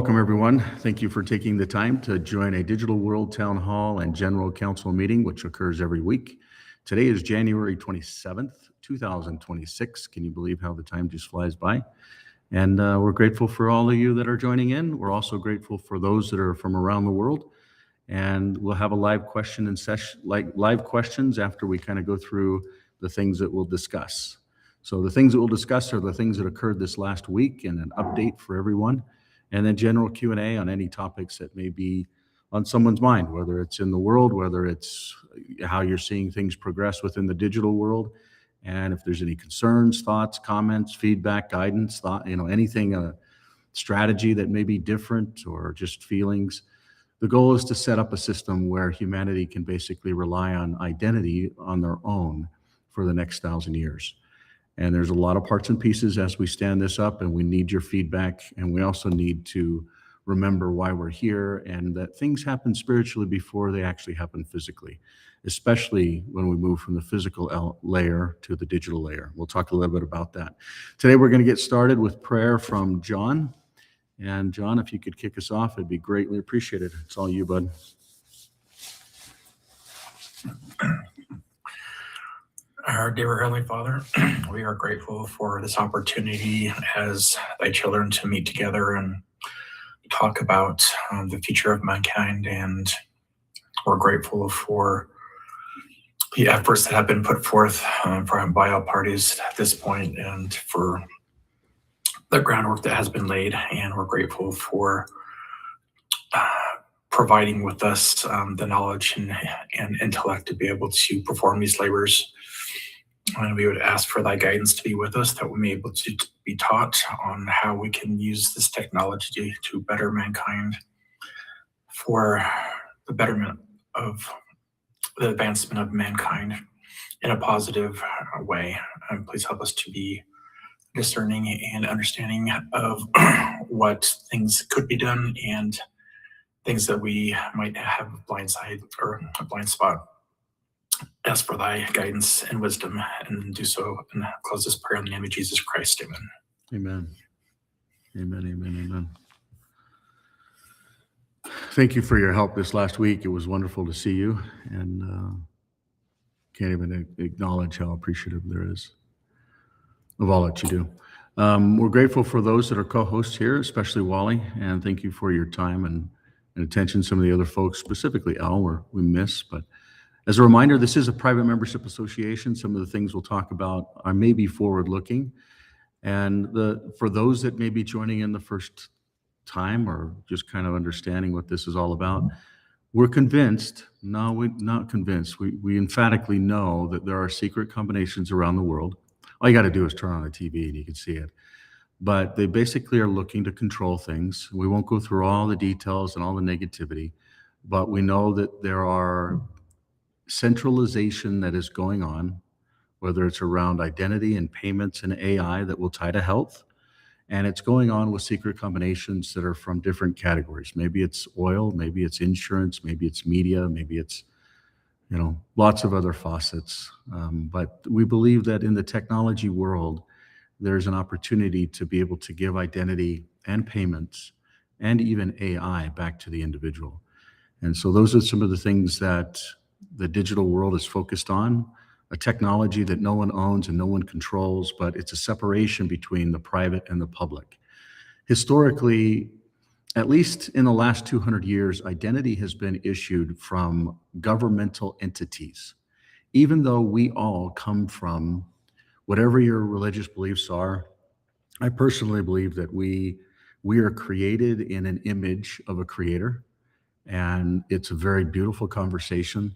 welcome everyone. Thank you for taking the time to join a Digital World Town Hall and General Council meeting, which occurs every week. Today is January 27th, 2026. Can you believe how the time just flies by? And we're grateful for all of you that are joining in. We're also grateful for those that are from around the world. And we'll have a live question and session, like live questions after we kind of go through the things that we'll discuss. So the things that we'll discuss are the things that occurred this last week and an update for everyone. And then general Q&A on any topics that may be on someone's mind, whether it's in the world, whether it's how you're seeing things progress within the digital world. And if there's any concerns, thoughts, comments, feedback, guidance, anything, strategy that may be different or just feelings. The goal is to set up a system where humanity can basically rely on identity on their own for the next 1,000 years. And there's a lot of parts and pieces as we stand this up, and we need your feedback. And we also need to remember why we're here and that things happen spiritually before they actually happen physically, especially when we move from the physical layer to the digital layer. We'll talk a little bit about that. Today, we're going to get started with prayer from John. And John, if you could kick us off, it'd be greatly appreciated. It's all you, bud. Our dear Heavenly Father, we are grateful for this opportunity as thy children to meet together and talk about the future of mankind. And we're grateful for the efforts that have been put forth by all parties at this point and for the groundwork that has been laid. And we're grateful for providing with us the knowledge and intellect to be able to perform these labors. And we would ask for thy guidance to be with us, that we may be able to be taught on how we can use this technology to better mankind for the betterment of the advancement of mankind in a positive way. And please help us to be discerning and understanding of what things could be done and things that we might have a blind side or a blind spot. Ask for thy guidance and wisdom, and do so and close this prayer in the name of Jesus Christ. Amen. Amen. Amen, amen, amen. Thank you for your help this last week. It was wonderful to see you, and can't even acknowledge how appreciative there is of all that you do. We're grateful for those that are co-hosts here, especially Wally, and thank you for your time and attention. Some of the other folks, specifically Al, we miss, but as a reminder, this is a private membership association. Some of the things we'll talk about are maybe forward-looking. And for those that may be joining in the first time or just kind of understanding what this is all about, we're convinced, no, we're not convinced. We emphatically know that there are secret combinations around the world. All you got to do is turn on the TV and you can see it. But they basically are looking to control things. We won't go through all the details and all the negativity, but we know that there are centralization that is going on, whether it's around identity and payments and AI that will tie to health. And it's going on with secret combinations that are from different categories. Maybe it's oil, maybe it's insurance, maybe it's media, maybe it's, lots of other faucets. But we believe that in the technology world, there's an opportunity to be able to give identity and payments and even AI back to the individual. And so those are some of the things that the digital world is focused on, a technology that no one owns and no one controls, but it's a separation between the private and the public. Historically, at least in the last 200 years, identity has been issued from governmental entities. Even though we all come from whatever your religious beliefs are, I personally believe that we are created in an image of a creator, and it's a very beautiful conversation.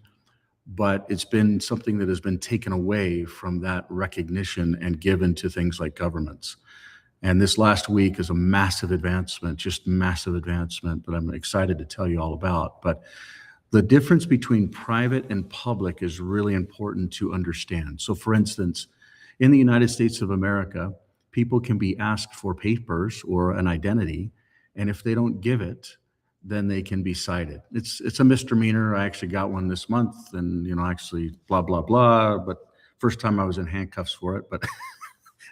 But it's been something that has been taken away from that recognition and given to things like governments. And this last week is a massive advancement, just massive advancement that I'm excited to tell you all about. But the difference between private and public is really important to understand. So for instance, in the United States of America, people can be asked for papers or an identity, and if they don't give it, then they can be cited. It's a misdemeanor. I actually got one this month, and actually blah blah blah. But first time I was in handcuffs for it. But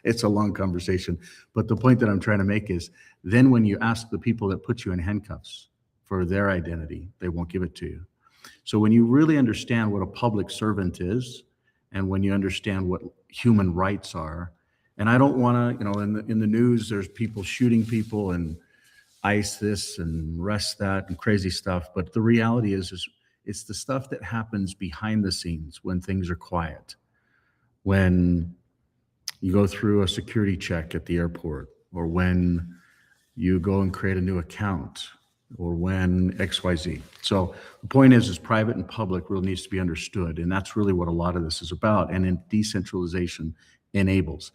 it's a long conversation. But the point that I'm trying to make is then when you ask the people that put you in handcuffs for their identity, they won't give it to you. So when you really understand what a public servant is, and when you understand what human rights are, and I don't want to, in the news, there's people shooting people and ICE this and arrest that and crazy stuff. But the reality is it's the stuff that happens behind the scenes when things are quiet, when you go through a security check at the airport, or when you go and create a new account, or when XYZ. So the point is private and public really needs to be understood. And that's really what a lot of this is about. And in decentralization enables.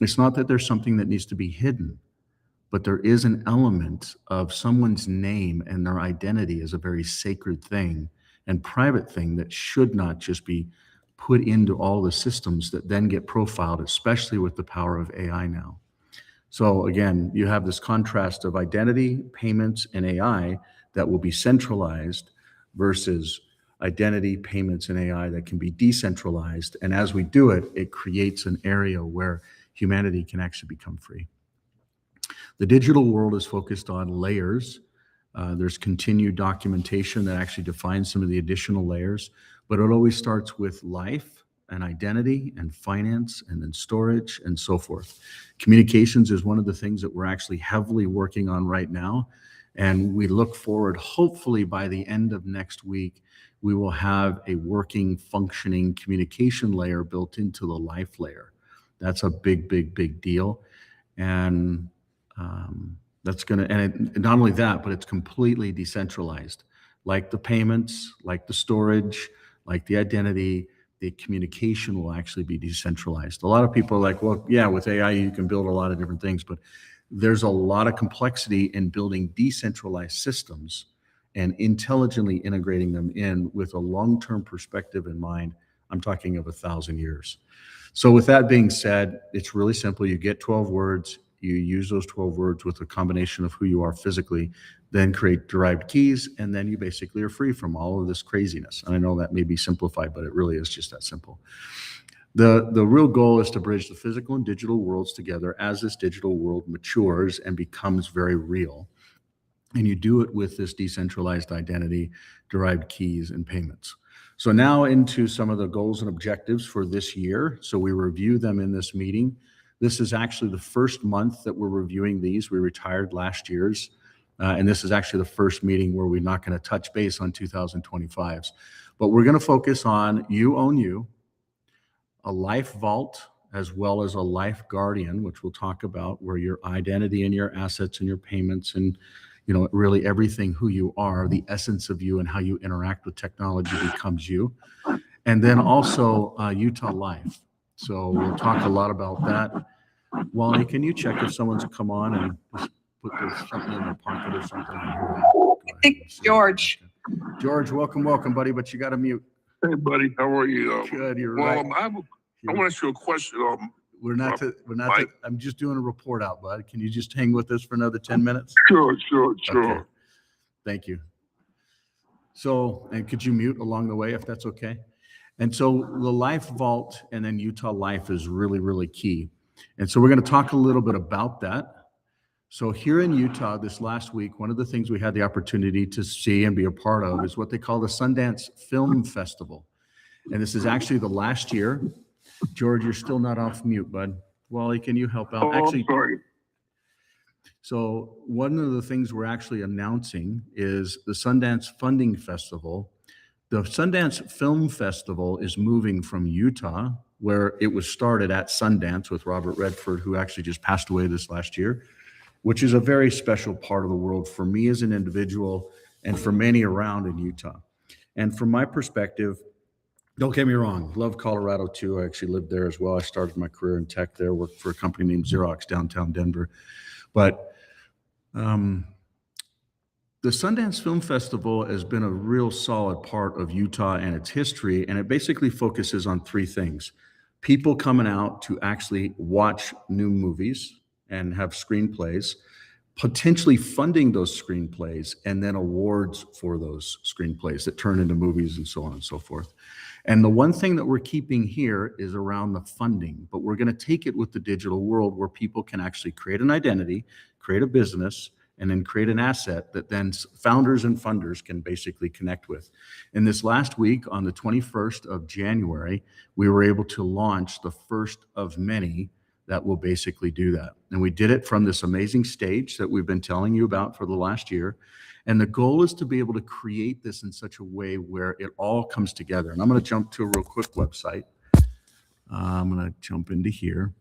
It's not that there's something that needs to be hidden, but there is an element of someone's name and their identity as a very sacred thing and private thing that should not just be put into all the systems that then get profiled, especially with the power of AI now. So again, you have this contrast of identity, payments, and AI that will be centralized versus identity, payments, and AI that can be decentralized. And as we do it, it creates an area where humanity can actually become free. The digital world is focused on layers. There's continued documentation that actually defines some of the additional layers, but it always starts with life and identity and finance and then storage and so forth. Communications is one of the things that we're actually heavily working on right now. And we look forward, hopefully by the end of next week, we will have a working, functioning communication layer built into the life layer. That's a big, big, big deal. And that's going to, and not only that, but it's completely decentralized, like the payments, like the storage, like the identity. The communication will actually be decentralized. A lot of people are like, well, yeah, with AI, you can build a lot of different things, but there's a lot of complexity in building decentralized systems and intelligently integrating them in with a long-term perspective in mind. I'm talking of 1,000 years. So with that being said, it's really simple. You get 12 words, you use those 12 words with a combination of who you are physically, then create derived keys, and then you basically are free from all of this craziness. And I know that may be simplified, but it really is just that simple. The real goal is to bridge the physical and digital worlds together as this digital world matures and becomes very real. And you do it with this decentralized identity, derived keys, and payments. So now into some of the goals and objectives for this year. So we review them in this meeting. This is actually the first month that we're reviewing these. We retired last year's. And this is actually the first meeting where we're not going to touch base on 2025s. But we're going to focus on You Own You, a life vault, as well as a life guardian, which we'll talk about, where your identity and your assets and your payments and really everything who you are, the essence of you and how you interact with technology becomes you. And then also Utah Life. So we'll talk a lot about that. Wally, can you check if someone's come on and put something in their pocket or something? I think George. George, welcome, buddy, but you got to mute. Hey, buddy, how are you? Good, you're well, right. I want to ask you a question. I'm just doing a report out, bud. Can you just hang with us for another 10 minutes? Sure. Okay. Thank you. So, and could you mute along the way if that's okay? And so the Life Vault and then Utah Life is really, really key. And so we're going to talk a little bit about that. So here in Utah this last week, one of the things we had the opportunity to see and be a part of is what they call the Sundance Film Festival. And this is actually the last year. George, you're still not off mute, bud. Wally, can you help out? I'm sorry. So one of the things we're actually announcing is the Sundance Funding Festival. The Sundance Film Festival is moving from Utah, where it was started at Sundance with Robert Redford, who actually just passed away this last year, which is a very special part of the world for me as an individual and for many around in Utah. And from my perspective, don't get me wrong, love Colorado too. I actually lived there as well. I started my career in tech there, worked for a company named Xerox downtown Denver. But the Sundance Film Festival has been a real solid part of Utah and its history, and it basically focuses on three things. People coming out to actually watch new movies and have screenplays, potentially funding those screenplays, and then awards for those screenplays that turn into movies and so on and so forth. And the one thing that we're keeping here is around the funding, but we're going to take it with the digital world where people can actually create an identity, create a business, and then create an asset that then founders and funders can basically connect with. And this last week, on the 21st of January, we were able to launch the first of many that will basically do that. And we did it from this amazing stage that we've been telling you about for the last year. And the goal is to be able to create this in such a way where it all comes together. And I'm going to jump to a real quick website. I'm going to jump into here.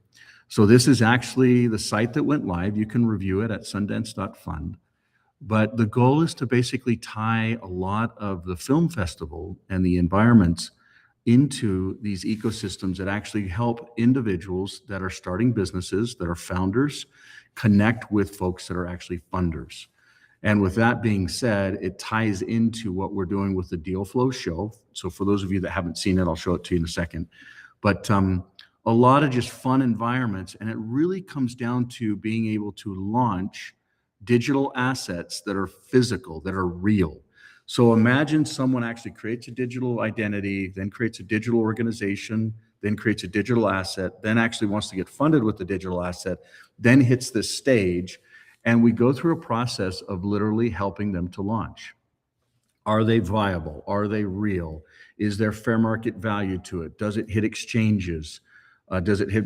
So this is actually the site that went live. You can review it at sundance.fund. But the goal is to basically tie a lot of the film festival and the environments into these ecosystems that actually help individuals that are starting businesses, that are founders, connect with folks that are actually funders. And with that being said, it ties into what we're doing with the Deal Flow show. So for those of you that haven't seen it, I'll show it to you in a second. But a lot of just fun environments, and it really comes down to being able to launch digital assets that are physical, that are real. So imagine someone actually creates a digital identity, then creates a digital organization, then creates a digital asset, then actually wants to get funded with the digital asset, then hits this stage, and we go through a process of literally helping them to launch. Are they viable? Are they real? Is there fair market value to it? Does it hit exchanges? Does it hit,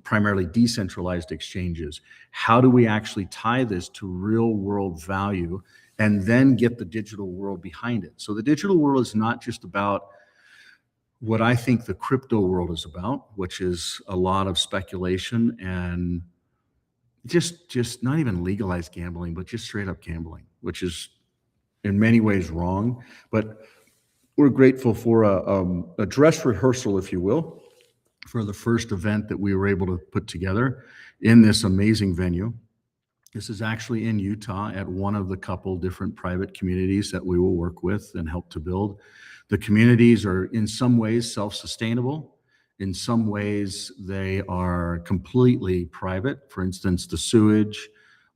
primarily decentralized exchanges? How do we actually tie this to real world value and then get the digital world behind it? So the digital world is not just about what I think the crypto world is about, which is a lot of speculation and just not even legalized gambling, but just straight up gambling, which is in many ways wrong. But we're grateful for a dress rehearsal, if you will, for the first event that we were able to put together in this amazing venue. This is actually in Utah at one of the couple different private communities that we will work with and help to build. The communities are in some ways self-sustainable. In some ways, they are completely private. For instance, the sewage,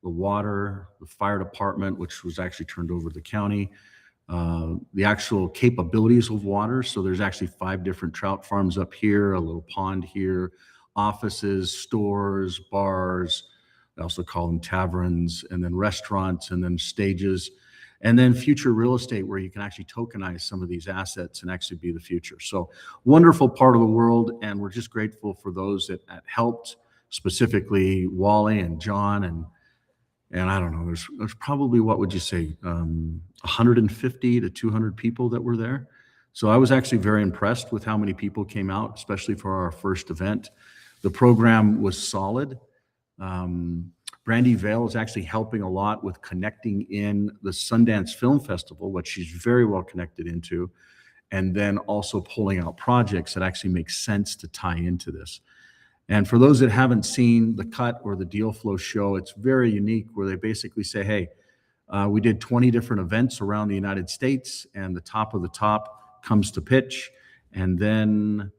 the water, the fire department, which was actually turned over to the county, the actual capabilities of water. So there's actually 5 different trout farms up here, a little pond here, offices, stores, bars. I also call them taverns, and then restaurants, and then stages, and then future real estate where you can actually tokenize some of these assets and actually be the future. So wonderful part of the world, and we're just grateful for those that helped, specifically Wally and John, and I don't know, there's probably, what would you say, 150 to 200 people that were there. So I was actually very impressed with how many people came out, especially for our first event. The program was solid. Brandy Vale is actually helping a lot with connecting in the Sundance Film Festival, which she's very well connected into, and then also pulling out projects that actually make sense to tie into this. And for those that haven't seen the Cut or the Deal Flow show, it's very unique, where they basically say, hey, we did 20 different events around the United States, and the top of the top comes to pitch, and then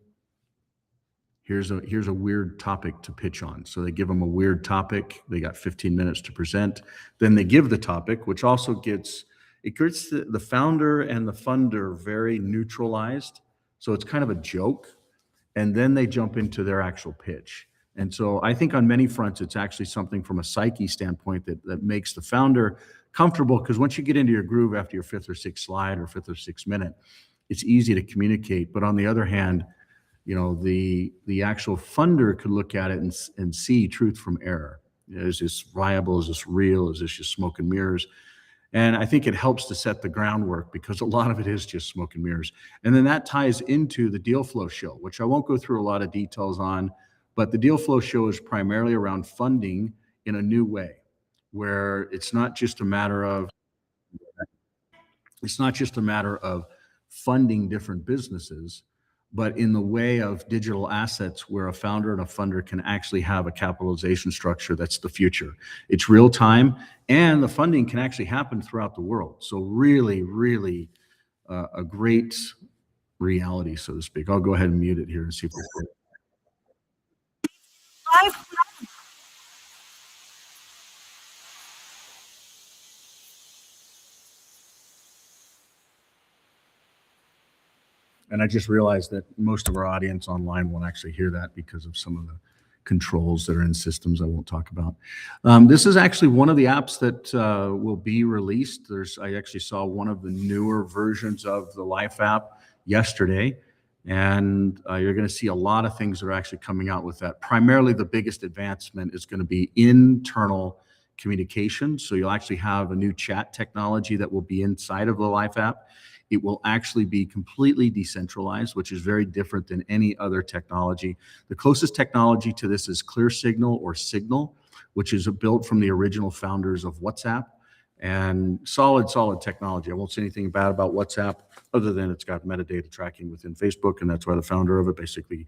here's a weird topic to pitch on. So they give them a weird topic. They got 15 minutes to present. Then they give the topic, which also gets the founder and the funder very neutralized. So it's kind of a joke. And then they jump into their actual pitch. And so I think on many fronts, it's actually something from a psyche standpoint that makes the founder comfortable, because once you get into your groove after your 5th or 6th slide or 5th or 6th minute, it's easy to communicate. But on the other hand, the actual funder could look at it and see truth from error. Is this viable? Is this real? Is this just smoke and mirrors? And I think it helps to set the groundwork, because a lot of it is just smoke and mirrors. And then that ties into the Deal Flow show, which I won't go through a lot of details on, but the Deal Flow show is primarily around funding in a new way, where it's not just a matter of funding different businesses, but in the way of digital assets, where a founder and a funder can actually have a capitalization structure that's the future. It's real time, and the funding can actually happen throughout the world. So really, really a great reality, so to speak. I'll go ahead and mute it here and see if it's And I just realized that most of our audience online won't actually hear that because of some of the controls that are in systems I won't talk about. This is actually one of the apps that will be released. I actually saw one of the newer versions of the Life app yesterday, and you're going to see a lot of things that are actually coming out with that. Primarily, the biggest advancement is going to be internal communication. So you'll actually have a new chat technology that will be inside of the Life app. It will actually be completely decentralized, which is very different than any other technology. The closest technology to this is ClearSignal or Signal, which is built from the original founders of WhatsApp, and solid technology. I won't say anything bad about WhatsApp other than it's got metadata tracking within Facebook, and that's why the founder of it basically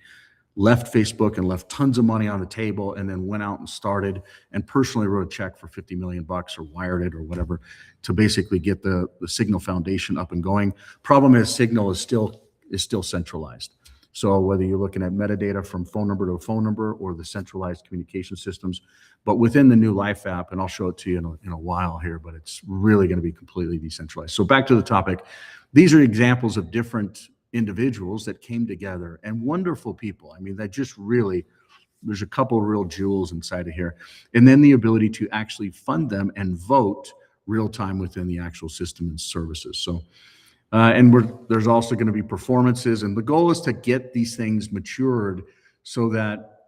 left Facebook and left tons of money on the table, and then went out and started and personally wrote a check for $50 million or wired it or whatever to basically get the Signal Foundation up and going. Problem is Signal is still centralized. So whether you're looking at metadata from phone number to phone number or the centralized communication systems, but within the new Life app, and I'll show it to you in a while here, but it's really going to be completely decentralized. So back to the topic. These are examples of different individuals that came together, and wonderful people. I mean, that just really, there's a couple of real jewels inside of here. And then the ability to actually fund them and vote real time within the actual system and services. So, there's also going to be performances, and the goal is to get these things matured so that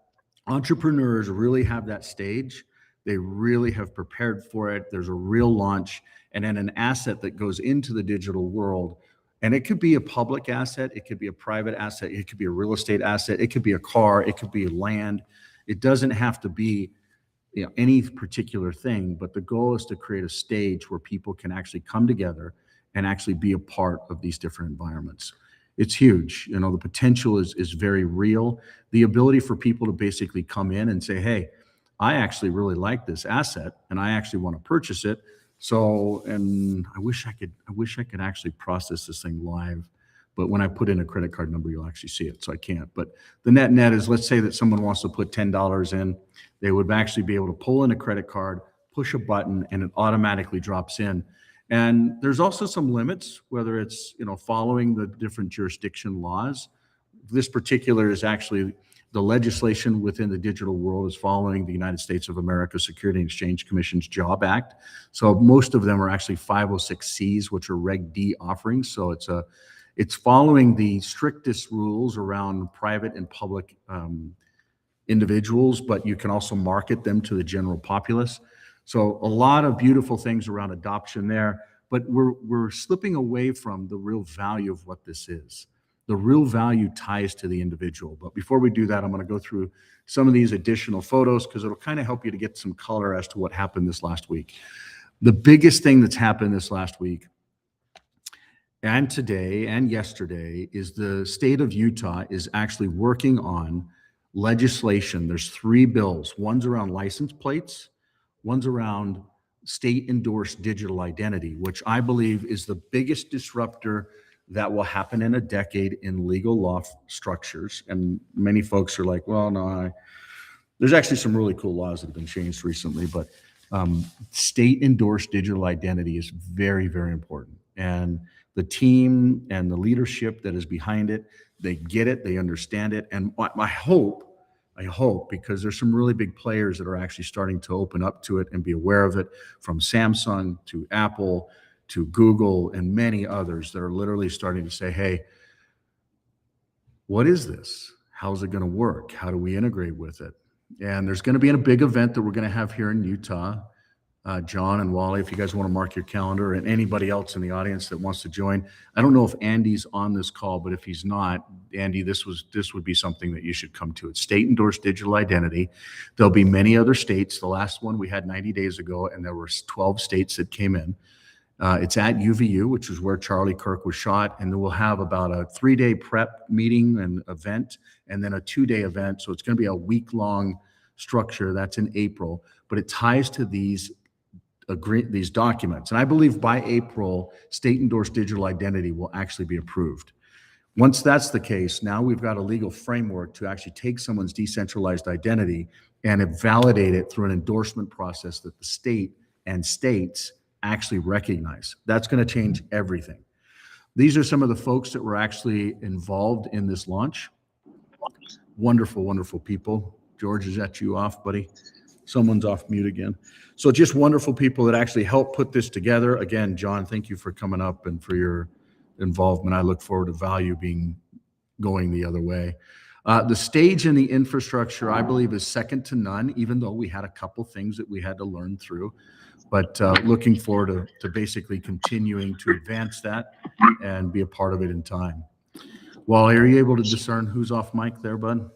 entrepreneurs really have that stage. They really have prepared for it. There's a real launch, and then an asset that goes into the digital world. And it could be a public asset, it could be a private asset, it could be a real estate asset, it could be a car, it could be land. It doesn't have to be, any particular thing, but the goal is to create a stage where people can actually come together and actually be a part of these different environments. It's huge. The potential is very real. The ability for people to basically come in and say, hey, I actually really like this asset and I actually want to purchase it. So, and I wish I could actually process this thing live, but when I put in a credit card number, you'll actually see it. So I can't. But the net is, let's say that someone wants to put $10 in, they would actually be able to pull in a credit card, push a button, and it automatically drops in. And there's also some limits, whether it's, following the different jurisdiction laws. This particular is actually the legislation within the digital world is following the United States of America Security and Exchange Commission's JOB Act. So most of them are actually 506Cs, which are Reg D offerings. So it's following the strictest rules around private and public individuals, but you can also market them to the general populace. So a lot of beautiful things around adoption there, but we're slipping away from the real value of what this is. The real value ties to the individual. But before we do that, I'm going to go through some of these additional photos because it'll kind of help you to get some color as to what happened this last week. The biggest thing that's happened this last week and today and yesterday is the state of Utah is actually working on legislation. There's 3 bills. One's around license plates. One's around state-endorsed digital identity, which I believe is the biggest disruptor that will happen in a decade in legal law structures. And many folks are like, well, no, there's actually some really cool laws that have been changed recently, but state-endorsed digital identity is very, very important. And the team and the leadership that is behind it, they get it, they understand it. And I hope, because there's some really big players that are actually starting to open up to it and be aware of it, from Samsung to Apple to Google and many others that are literally starting to say, hey, what is this? How's it going to work? How do we integrate with it? And there's going to be a big event that we're going to have here in Utah. John and Wally, if you guys want to mark your calendar, and anybody else in the audience that wants to join. I don't know if Andy's on this call, but if he's not, Andy, this would be something that you should come to. It's state-endorsed digital identity. There'll be many other states. The last one we had 90 days ago, and there were 12 states that came in. It's at UVU, which is where Charlie Kirk was shot, and then we'll have about a 3-day prep meeting and event, and then a 2-day event. So it's going to be a week-long structure. That's in April, but it ties to these documents. And I believe by April, state-endorsed digital identity will actually be approved. Once that's the case, now we've got a legal framework to actually take someone's decentralized identity and validate it through an endorsement process that the state and states actually recognize. That's going to change everything. These are some of the folks that were actually involved in this launch. Wonderful, wonderful people. George, is that you off, buddy? Someone's off mute again. So just wonderful people that actually helped put this together. Again, John, thank you for coming up and for your involvement. I look forward to Value going the other way. The stage and the infrastructure, I believe, is second to none, even though we had a couple things that we had to learn through. But looking forward to basically continuing to advance that and be a part of it in time. Wally, are you able to discern who's off mic there, bud?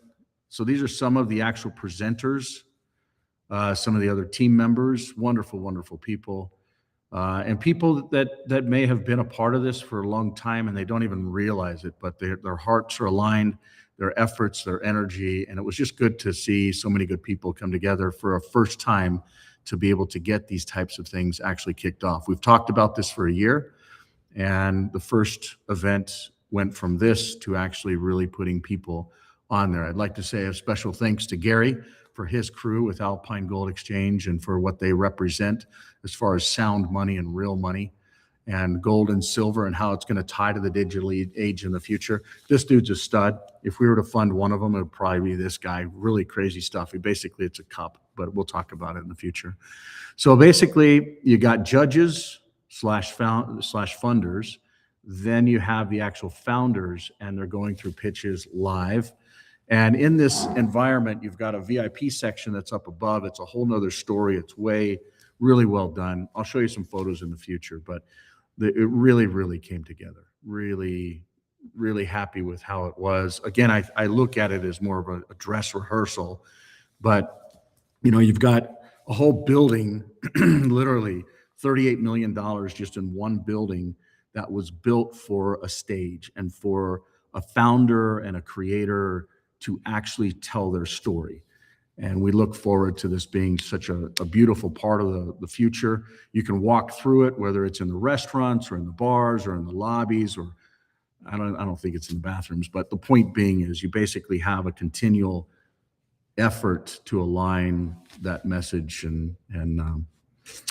So these are some of the actual presenters, some of the other team members, wonderful, wonderful people, and people that may have been a part of this for a long time and they don't even realize it, but their hearts are aligned, their efforts, their energy, and it was just good to see so many good people come together for a first time to be able to get these types of things actually kicked off. We've talked about this for a year, and the first event went from this to actually really putting people on there. I'd like to say a special thanks to Gary for his crew with Alpine Gold Exchange and for what they represent as far as sound money and real money and gold and silver and how it's going to tie to the digital age in the future. This dude's a stud. If we were to fund one of them, it would probably be this guy. Really crazy stuff. Basically, it's a cup, but we'll talk about it in the future. So basically, you got judges slash funders. Then you have the actual founders, and they're going through pitches live. And in this environment, you've got a VIP section that's up above. It's a whole nother story. It's really well done. I'll show you some photos in the future, but it really, really came together. Really, really happy with how it was. Again, I look at it as more of a dress rehearsal, but you've got a whole building, literally $38 million just in one building that was built for a stage and for a founder and a creator to actually tell their story. And we look forward to this being such a beautiful part of the future. You can walk through it, whether it's in the restaurants or in the bars or in the lobbies, or I don't think it's in the bathrooms, but the point being is you basically have a continual effort to align that message. And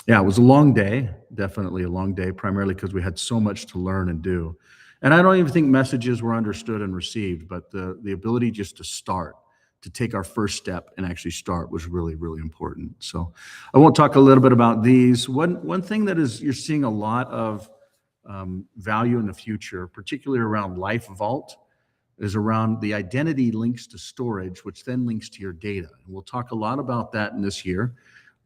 yeah, it was a long day, definitely a long day, primarily because we had so much to learn and do. And I don't even think messages were understood and received, but the ability just to start, to take our first step and actually start was really, really important. So I won't talk a little bit about these. One thing that is, you're seeing a lot of value in the future, particularly around Life Vault, is around the identity links to storage, which then links to your data. And we'll talk a lot about that in this year.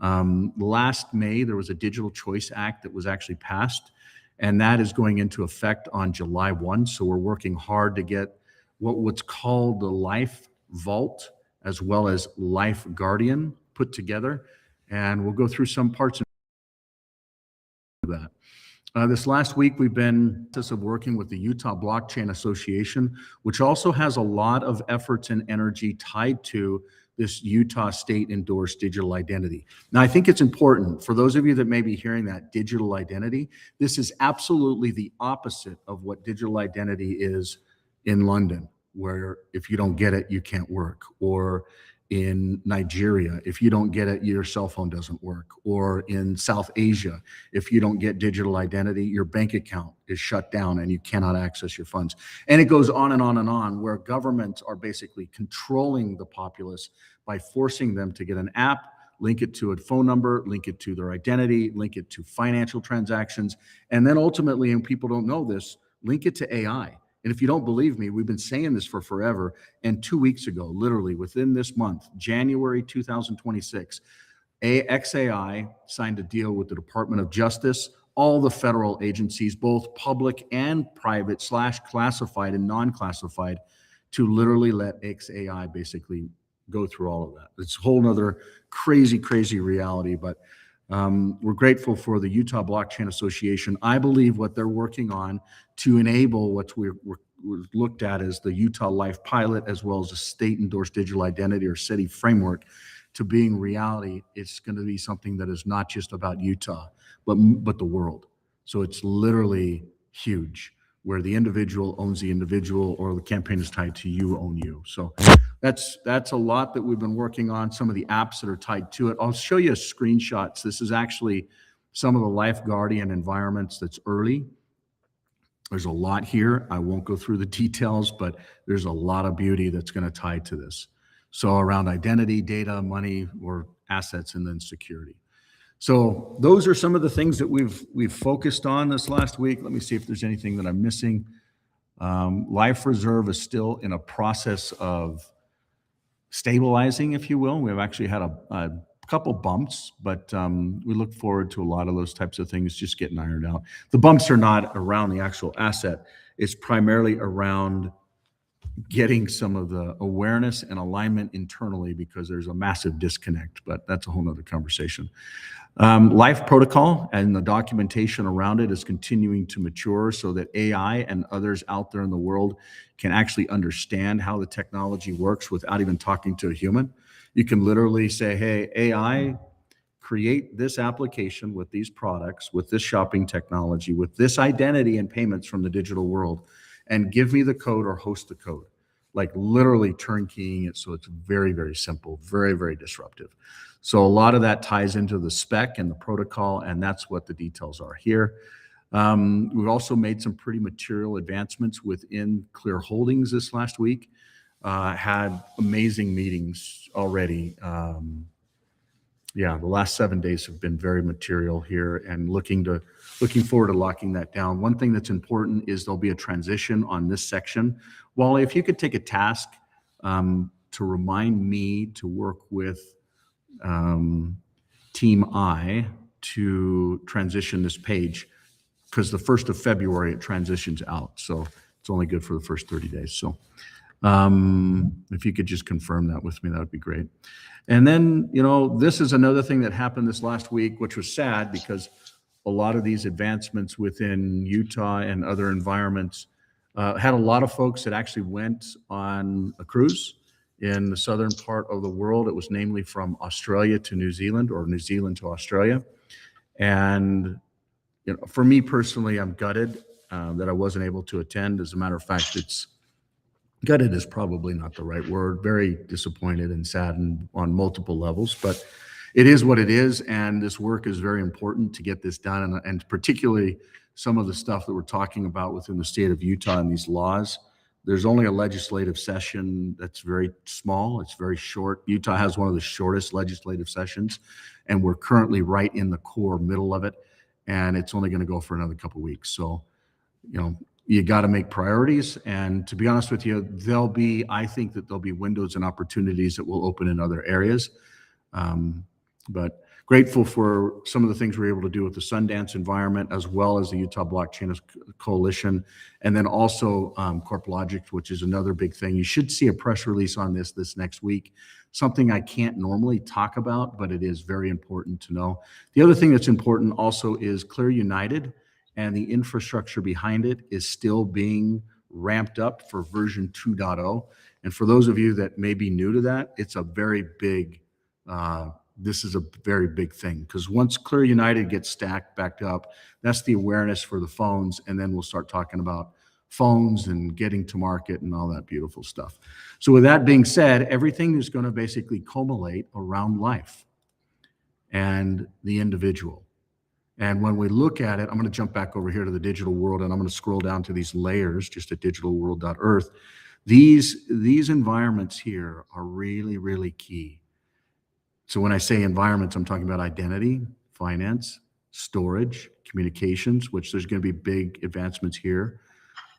Last May, there was a Digital Choice Act that was actually passed, and that is going into effect on July 1. So we're working hard to get what's called the Life Vault as well as Life Guardian put together. And we'll go through some parts of that. This last week, we've been working with the Utah Blockchain Association, which also has a lot of efforts and energy tied to this Utah state endorsed digital identity. Now, I think it's important for those of you that may be hearing that digital identity, this is absolutely the opposite of what digital identity is in London, where if you don't get it, you can't work, or in Nigeria, if you don't get it, your cell phone doesn't work, or in South Asia, if you don't get digital identity, your bank account is shut down and you cannot access your funds. And it goes on and on and on, where governments are basically controlling the populace by forcing them to get an app, link it to a phone number, link it to their identity, link it to financial transactions, and then ultimately, and people don't know this, link it to AI. And if you don't believe me, we've been saying this for forever. And 2 weeks ago, literally within this month, January 2026, XAI signed a deal with the Department of Justice, all the federal agencies, both public and private / classified and non-classified, to literally let XAI basically go through all of that. It's a whole nother crazy, crazy reality, but we're grateful for the Utah Blockchain Association. I believe what they're working on to enable what we're looked at as the Utah Life Pilot, as well as a state-endorsed digital identity or CITI framework, to being reality. It's going to be something that is not just about Utah, but the world. So it's literally huge, where the individual owns the individual, or the campaign is tied to you own you. So that's a lot that we've been working on, some of the apps that are tied to it. I'll show you screenshots. This is actually some of the Life Guardian environments that's early. There's a lot here. I won't go through the details, but there's a lot of beauty that's going to tie to this. So around identity, data, money, or assets, and then security. So those are some of the things that we've focused on this last week. Let me see if there's anything that I'm missing. Life Reserve is still in a process of stabilizing, if you will. We've actually had a couple bumps, but we look forward to a lot of those types of things just getting ironed out. The bumps are not around the actual asset. It's primarily around getting some of the awareness and alignment internally, because there's a massive disconnect, but that's a whole nother conversation. Life protocol and the documentation around it is continuing to mature so that AI and others out there in the world can actually understand how the technology works without even talking to a human. You can literally say, hey, AI, create this application with these products, with this shopping technology, with this identity and payments from the digital world, and give me the code or host the code. Like literally turnкeying it so it's very, very simple, very, very disruptive. So a lot of that ties into the spec and the protocol, and that's what the details are here. We've also made some pretty material advancements within Clear Holdings this last week. Had amazing meetings already. The last 7 days have been very material here, and looking forward to locking that down. One thing that's important is there'll be a transition on this section. Wally, if you could take a task to remind me to work with Team I to transition this page, because the 1st of February it transitions out. So it's only good for the first 30 days. So if you could just confirm that with me, that would be great. And then, this is another thing that happened this last week, which was sad because a lot of these advancements within Utah and other environments had a lot of folks that actually went on a cruise in the southern part of the world. It was namely from Australia to New Zealand, or New Zealand to Australia. And, for me personally, I'm gutted that I wasn't able to attend. As a matter of fact, gutted is probably not the right word. Very disappointed and saddened on multiple levels, but it is what it is. And this work is very important to get this done. And particularly some of the stuff that we're talking about within the state of Utah and these laws. There's only a legislative session that's very small. It's very short. Utah has one of the shortest legislative sessions, and we're currently right in the core middle of it. And it's only going to go for another couple of weeks. So, you got to make priorities. And to be honest with you, I think that there'll be windows and opportunities that will open in other areas. But grateful for some of the things we're able to do with the Sundance environment, as well as the Utah Blockchain Coalition, and then also CorpLogic, which is another big thing. You should see a press release on this next week. Something I can't normally talk about, but it is very important to know. The other thing that's important also is Clear United, and the infrastructure behind it is still being ramped up for version 2.0. And for those of you that may be new to that, it's a very big, this is a very big thing, because once Clear United gets stacked back up, that's the awareness for the phones. And then we'll start talking about phones and getting to market and all that beautiful stuff. So with that being said, everything is going to basically culminate around life and the individual. And when we look at it, I'm going to jump back over here to the digital world, and I'm going to scroll down to these layers just at digitalworld.earth. These environments here are really, really key. So when I say environments, I'm talking about identity, finance, storage, communications, which there's going to be big advancements here.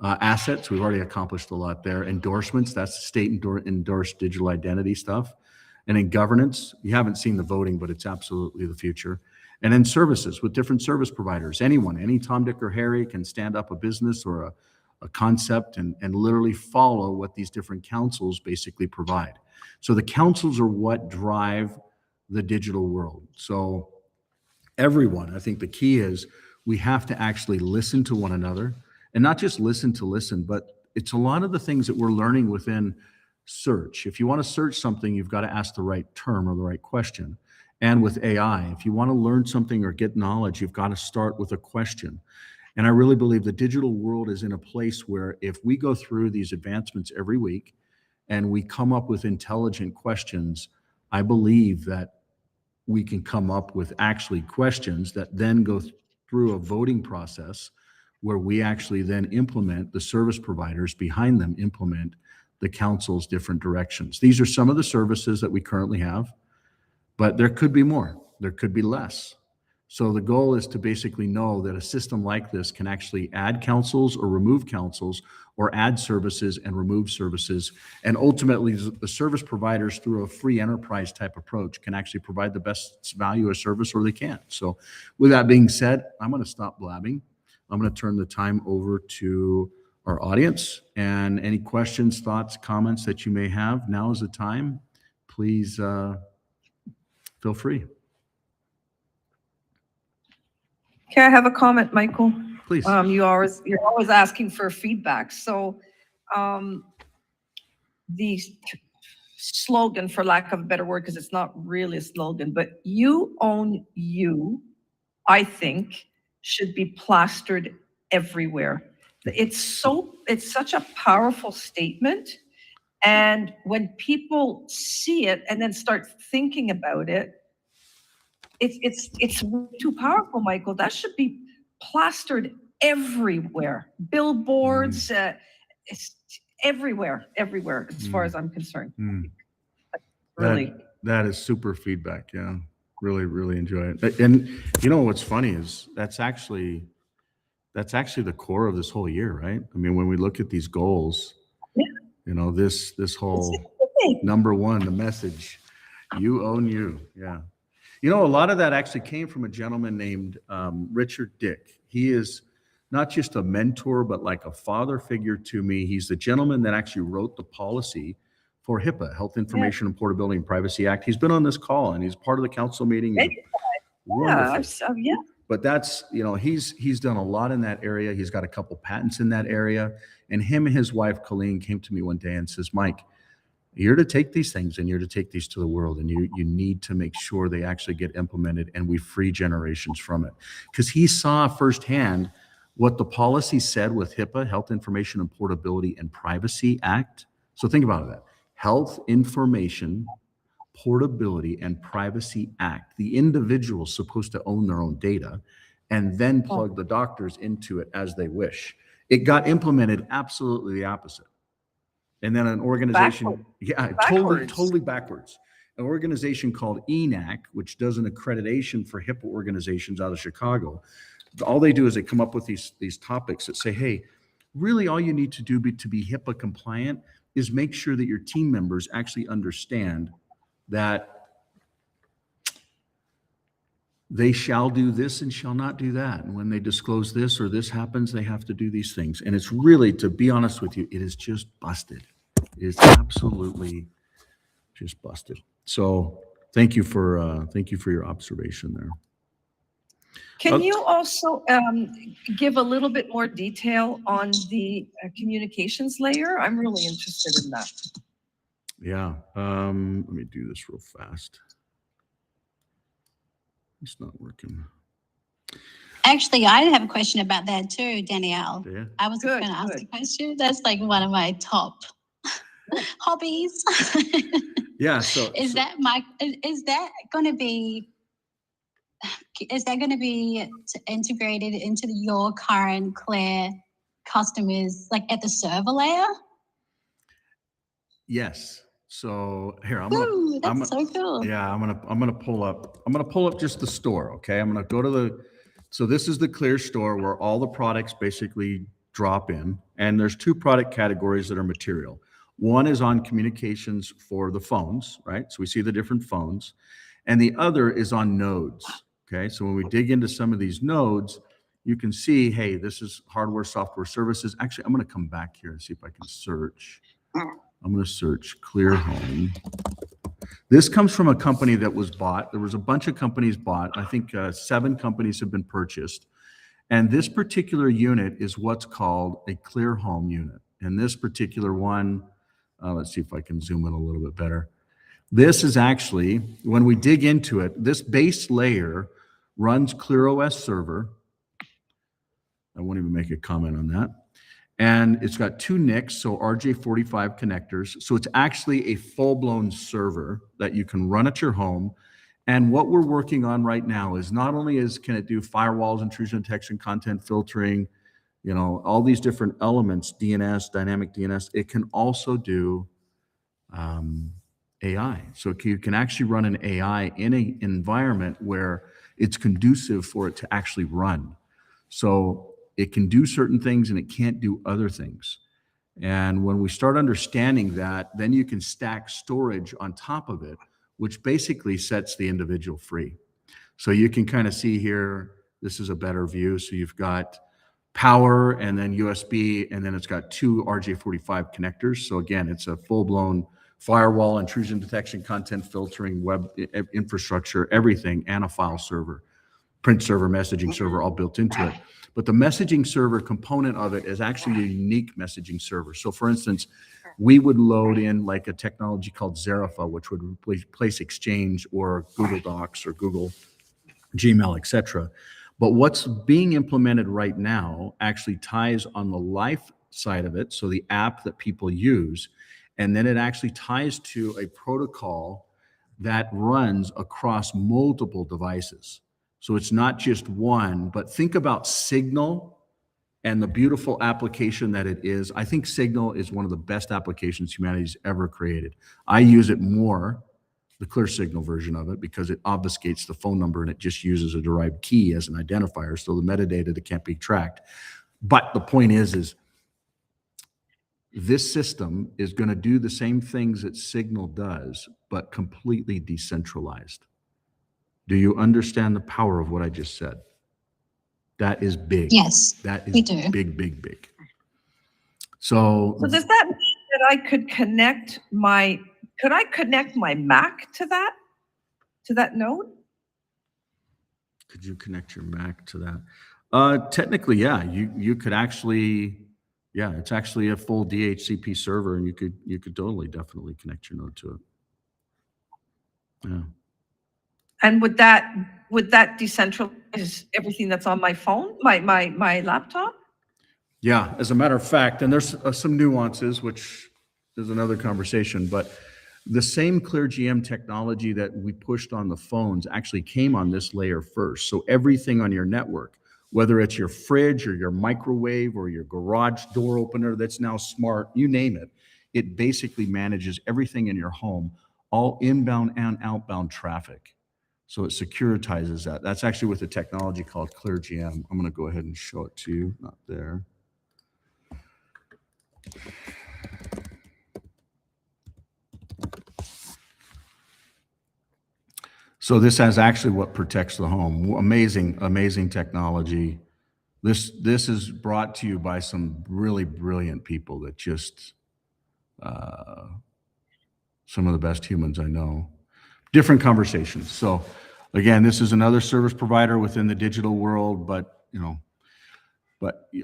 Assets, we've already accomplished a lot there. Endorsements, that's state endorsed digital identity stuff. And in governance, you haven't seen the voting, but it's absolutely the future. And then services with different service providers. Any Tom, Dick, or Harry can stand up a business or a concept and literally follow what these different councils basically provide. So the councils are what drive the digital world. So everyone, I think the key is we have to actually listen to one another, and not just listen to listen, but it's a lot of the things that we're learning within search. If you want to search something, you've got to ask the right term or the right question. And with AI, if you want to learn something or get knowledge, you've got to start with a question. And I really believe the digital world is in a place where if we go through these advancements every week and we come up with intelligent questions, I believe that we can come up with actually questions that then go through a voting process where we actually then implement the service providers behind them, implement the council's different directions. These are some of the services that we currently have, but there could be more, there could be less. So the goal is to basically know that a system like this can actually add councils or remove councils, or add services and remove services. And ultimately, the service providers, through a free enterprise type approach, can actually provide the best value of service, or they can't. So with that being said, I'm going to stop blabbing. I'm going to turn the time over to our audience, and any questions, thoughts, comments that you may have, now is the time. Please feel free. Okay, I have a comment, Michael. Please. You're always asking for feedback. So, the slogan, for lack of a better word, because it's not really a slogan, but "You own you," I think, should be plastered everywhere. It's such a powerful statement. And when people see it and then start thinking about it, it's too powerful, Michael. That should be plastered everywhere. Billboards, it's everywhere, as far as I'm concerned. Really. That is super feedback. Yeah. Really, really enjoy it. And you know, what's funny is that's actually the core of this whole year, right? I mean, when we look at these goals, you know, this whole number one, the message, you own you. Yeah. You know, a lot of that actually came from a gentleman named Richard Dick. He is not just a mentor, but like a father figure to me. He's the gentleman that actually wrote the policy for HIPAA, Health Information and Portability and Privacy Act. He's been on this call and he's part of the council meeting. Yeah. But that's, you know, he's done a lot in that area. He's got a couple patents in that area. And him and his wife, Colleen, came to me one day and says, Mike, you're to take these things and you're to take these to the world, and you need to make sure they actually get implemented and we free generations from it. Because he saw firsthand what the policy said with HIPAA, Health Information and Portability and Privacy Act. So think about that. Health Information, Portability and Privacy Act. The individual is supposed to own their own data and then plug the doctors into it as they wish. It got implemented absolutely the opposite. And then an organization, totally backwards. An organization called ENAC, which does an accreditation for HIPAA organizations out of Chicago. All they do is they come up with these topics that say, hey, really all you need to do to be HIPAA compliant is make sure that your team members actually understand that they shall do this and shall not do that. And when they disclose this or this happens, they have to do these things. And it's really, to be honest with you, it is just busted. It is absolutely just busted. So thank you for your observation there. Can you also give a little bit more detail on the communications layer? I'm really interested in that. Yeah. Let me do this real fast. It's not working. Actually, I have a question about that too, Danielle. Yeah. I was going to ask a question. That's like one of my top hobbies. Yeah. So is that going to be integrated into your current Claire customers, like at the server layer? Yes. So here, that's so cool. Yeah, I'm gonna pull up just the store. Okay, I'm gonna go to so this is the Clear store where all the products basically drop in, and there's two product categories that are material. One is on communications for the phones, right? So we see the different phones, and the other is on nodes. Okay, so when we dig into some of these nodes, you can see, hey, this is hardware, software, services. Actually, I'm gonna come back here and see if I can search. I'm going to search Clear Home. This comes from a company that was bought. There was a bunch of companies bought. I think 7 companies have been purchased. And this particular unit is what's called a Clear Home unit. And this particular one, let's see if I can zoom in a little bit better. This is actually, when we dig into it, this base layer runs ClearOS server. I won't even make a comment on that. And it's got 2 NICs, so RJ45 connectors. So it's actually a full-blown server that you can run at your home. And what we're working on right now is not only can it do firewalls, intrusion detection, content filtering, you know, all these different elements, DNS, dynamic DNS. It can also do AI. So you can actually run an AI in an environment where it's conducive for it to actually run. So it can do certain things and it can't do other things. And when we start understanding that, then you can stack storage on top of it, which basically sets the individual free. So you can kind of see here, this is a better view. So you've got power and then USB, and then it's got two RJ45 connectors. So again, it's a full-blown firewall, intrusion detection, content filtering, web infrastructure, everything, and a file server, print server, messaging server, all built into it. But the messaging server component of it is actually a unique messaging server. So for instance, we would load in like a technology called Zerify, which would replace Exchange or Google Docs or Google Gmail, etc. But what's being implemented right now actually ties on the life side of it, so the app that people use, and then it actually ties to a protocol that runs across multiple devices. So it's not just one, but think about Signal and the beautiful application that it is. I think Signal is one of the best applications humanity's ever created. I use it more, the Clear Signal version of it, because it obfuscates the phone number and it just uses a derived key as an identifier. So the metadata that can't be tracked. But the point is this system is going to do the same things that Signal does, but completely decentralized. Do you understand the power of what I just said? That is big. Yes, that is we do. big, big, big. So does that mean that I could connect my Mac to that node? could you connect your Mac to that? Technically, yeah. You could actually, yeah, it's actually a full DHCP server, and you could totally definitely connect your node to it. Yeah. And would that decentralize everything that's on my phone, my laptop? Yeah, as a matter of fact, and there's some nuances, which is another conversation, but the same ClearGM technology that we pushed on the phones actually came on this layer first. So everything on your network, whether it's your fridge or your microwave or your garage door opener that's now smart, you name it, it basically manages everything in your home, all inbound and outbound traffic. So it securitizes that. That's actually with a technology called ClearGM. I'm going to go ahead and show it to you. Not there. So this has actually what protects the home. Amazing, amazing technology. This is brought to you by some really brilliant people that just, some of the best humans I know. Different conversations. So again, this is another service provider within the digital world, but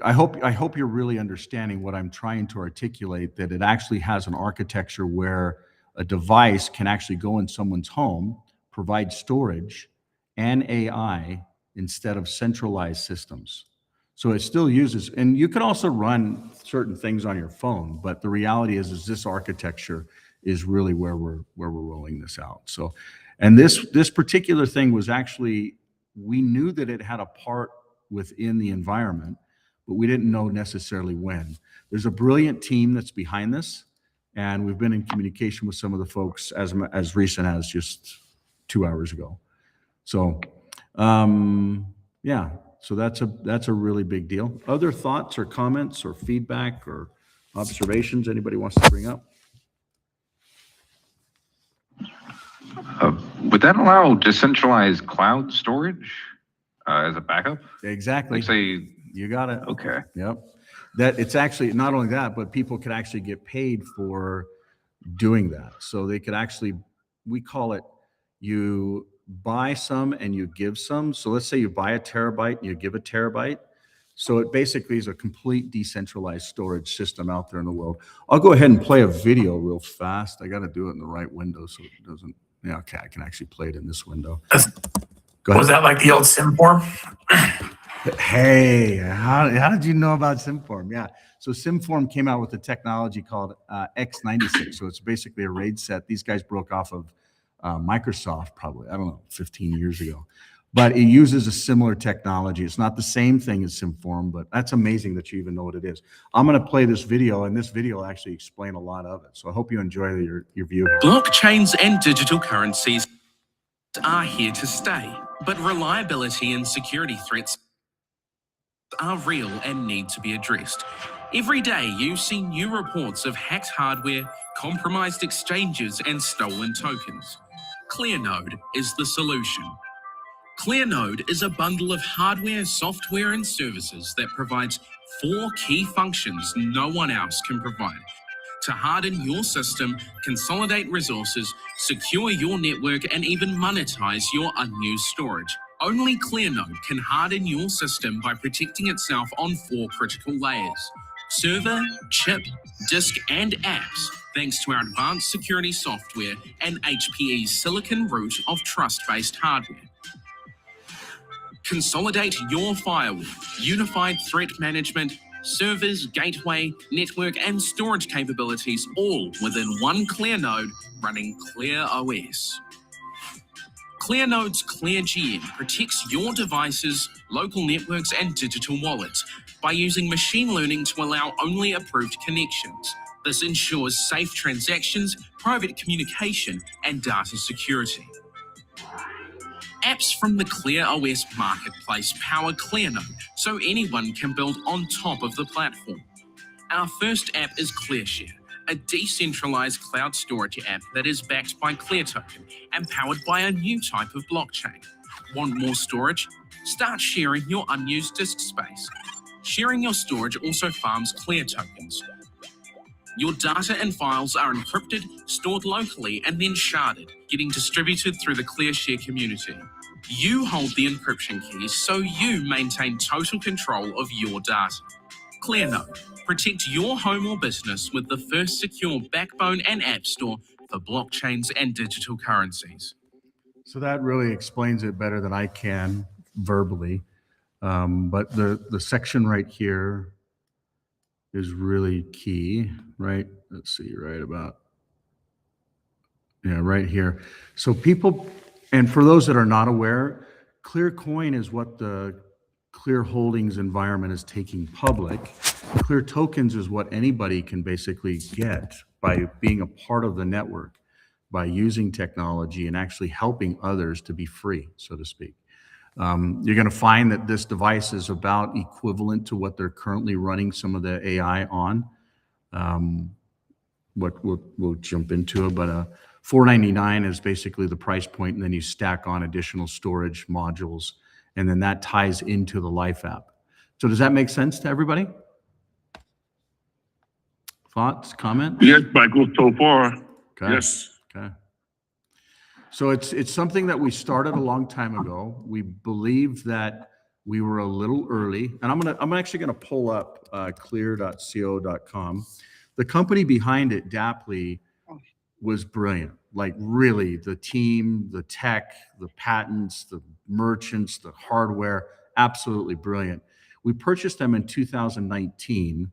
I hope you're really understanding what I'm trying to articulate, that it actually has an architecture where a device can actually go in someone's home, provide storage and AI instead of centralized systems. So it still uses, and you can also run certain things on your phone, but the reality is this architecture is really where we're rolling this out. So, and this particular thing was actually, we knew that it had a part within the environment, but we didn't know necessarily when. There's a brilliant team that's behind this, and we've been in communication with some of the folks as recent as just 2 hours ago. So, yeah, so that's a really big deal. Other thoughts or comments or feedback or observations anybody wants to bring up? Would that allow decentralized cloud storage as a backup? Exactly. Like say, You got it. okay. Yep. That it's actually not only that, but people could actually get paid for doing that. So they could actually, we call it, you buy some and you give some. So let's say you buy a terabyte and you give a terabyte. So it basically is a complete decentralized storage system out there in the world. I'll go ahead and play a video real fast. I got to do it in the right window so it doesn't, yeah, okay, I can actually play it in this window. Go ahead. Was that like the old SimForm? Hey, how did you know about SimForm? Yeah, so SimForm came out with a technology called X96. So it's basically a RAID set. These guys broke off of Microsoft probably, I don't know, 15 years ago. but it uses a similar technology. It's not the same thing as SimForum, but that's amazing that you even know what it is. I'm going to play this video, and this video will actually explain a lot of it. So I hope you enjoy your view here. Blockchains and digital currencies are here to stay, but reliability and security threats are real and need to be addressed. Every day you see new reports of hacked hardware, compromised exchanges, and stolen tokens. ClearNode is the solution. ClearNode is a bundle of hardware, software, and services that provides 4 key functions no one else can provide. To harden your system, consolidate resources, secure your network, and even monetize your unused storage. Only ClearNode can harden your system by protecting itself on 4 critical layers: server, chip, disk, and apps, thanks to our advanced security software and HPE's silicon root of trust-based hardware. Consolidate your firewall, unified threat management, servers, gateway, network, and storage capabilities all within one ClearNode running ClearOS. ClearNode's ClearGN protects your devices, local networks, and digital wallets by using machine learning to allow only approved connections. This ensures safe transactions, private communication, and data security. Apps from the ClearOS marketplace power ClearNode, so anyone can build on top of the platform. Our first app is ClearShare, a decentralized cloud storage app that is backed by ClearToken and powered by a new type of blockchain. Want more storage? Start sharing your unused disk space. Sharing your storage also farms ClearTokens. Your data and files are encrypted, stored locally, and then sharded, getting distributed through the ClearShare community. You hold the encryption keys, so you maintain total control of your data. ClearNode. Protect your home or business with the first secure backbone and app store for blockchains and digital currencies. So that really explains it better than I can verbally. But the section right here is really key, right? Let's see, right about, yeah, right here. So people, and for those that are not aware, ClearCoin is what the Clear Holdings environment is taking public. Clear Tokens is what anybody can basically get by being a part of the network, by using technology and actually helping others to be free, so to speak. You're going to find that this device is about equivalent to what they're currently running some of the AI on. We'll jump into it, but $499 is basically the price point, and then you stack on additional storage modules, and then that ties into the Life app. So does that make sense to everybody? Thoughts, comment? Yes, Michael, so far. Okay. Yes. Okay. So it's something that we started a long time ago. We believe that we were a little early, and I'm actually gonna pull up clear.co.com. The company behind it, Dapply, was brilliant. Like really, the team, the tech, the patents, the merchants, the hardware, absolutely brilliant. We purchased them in 2019.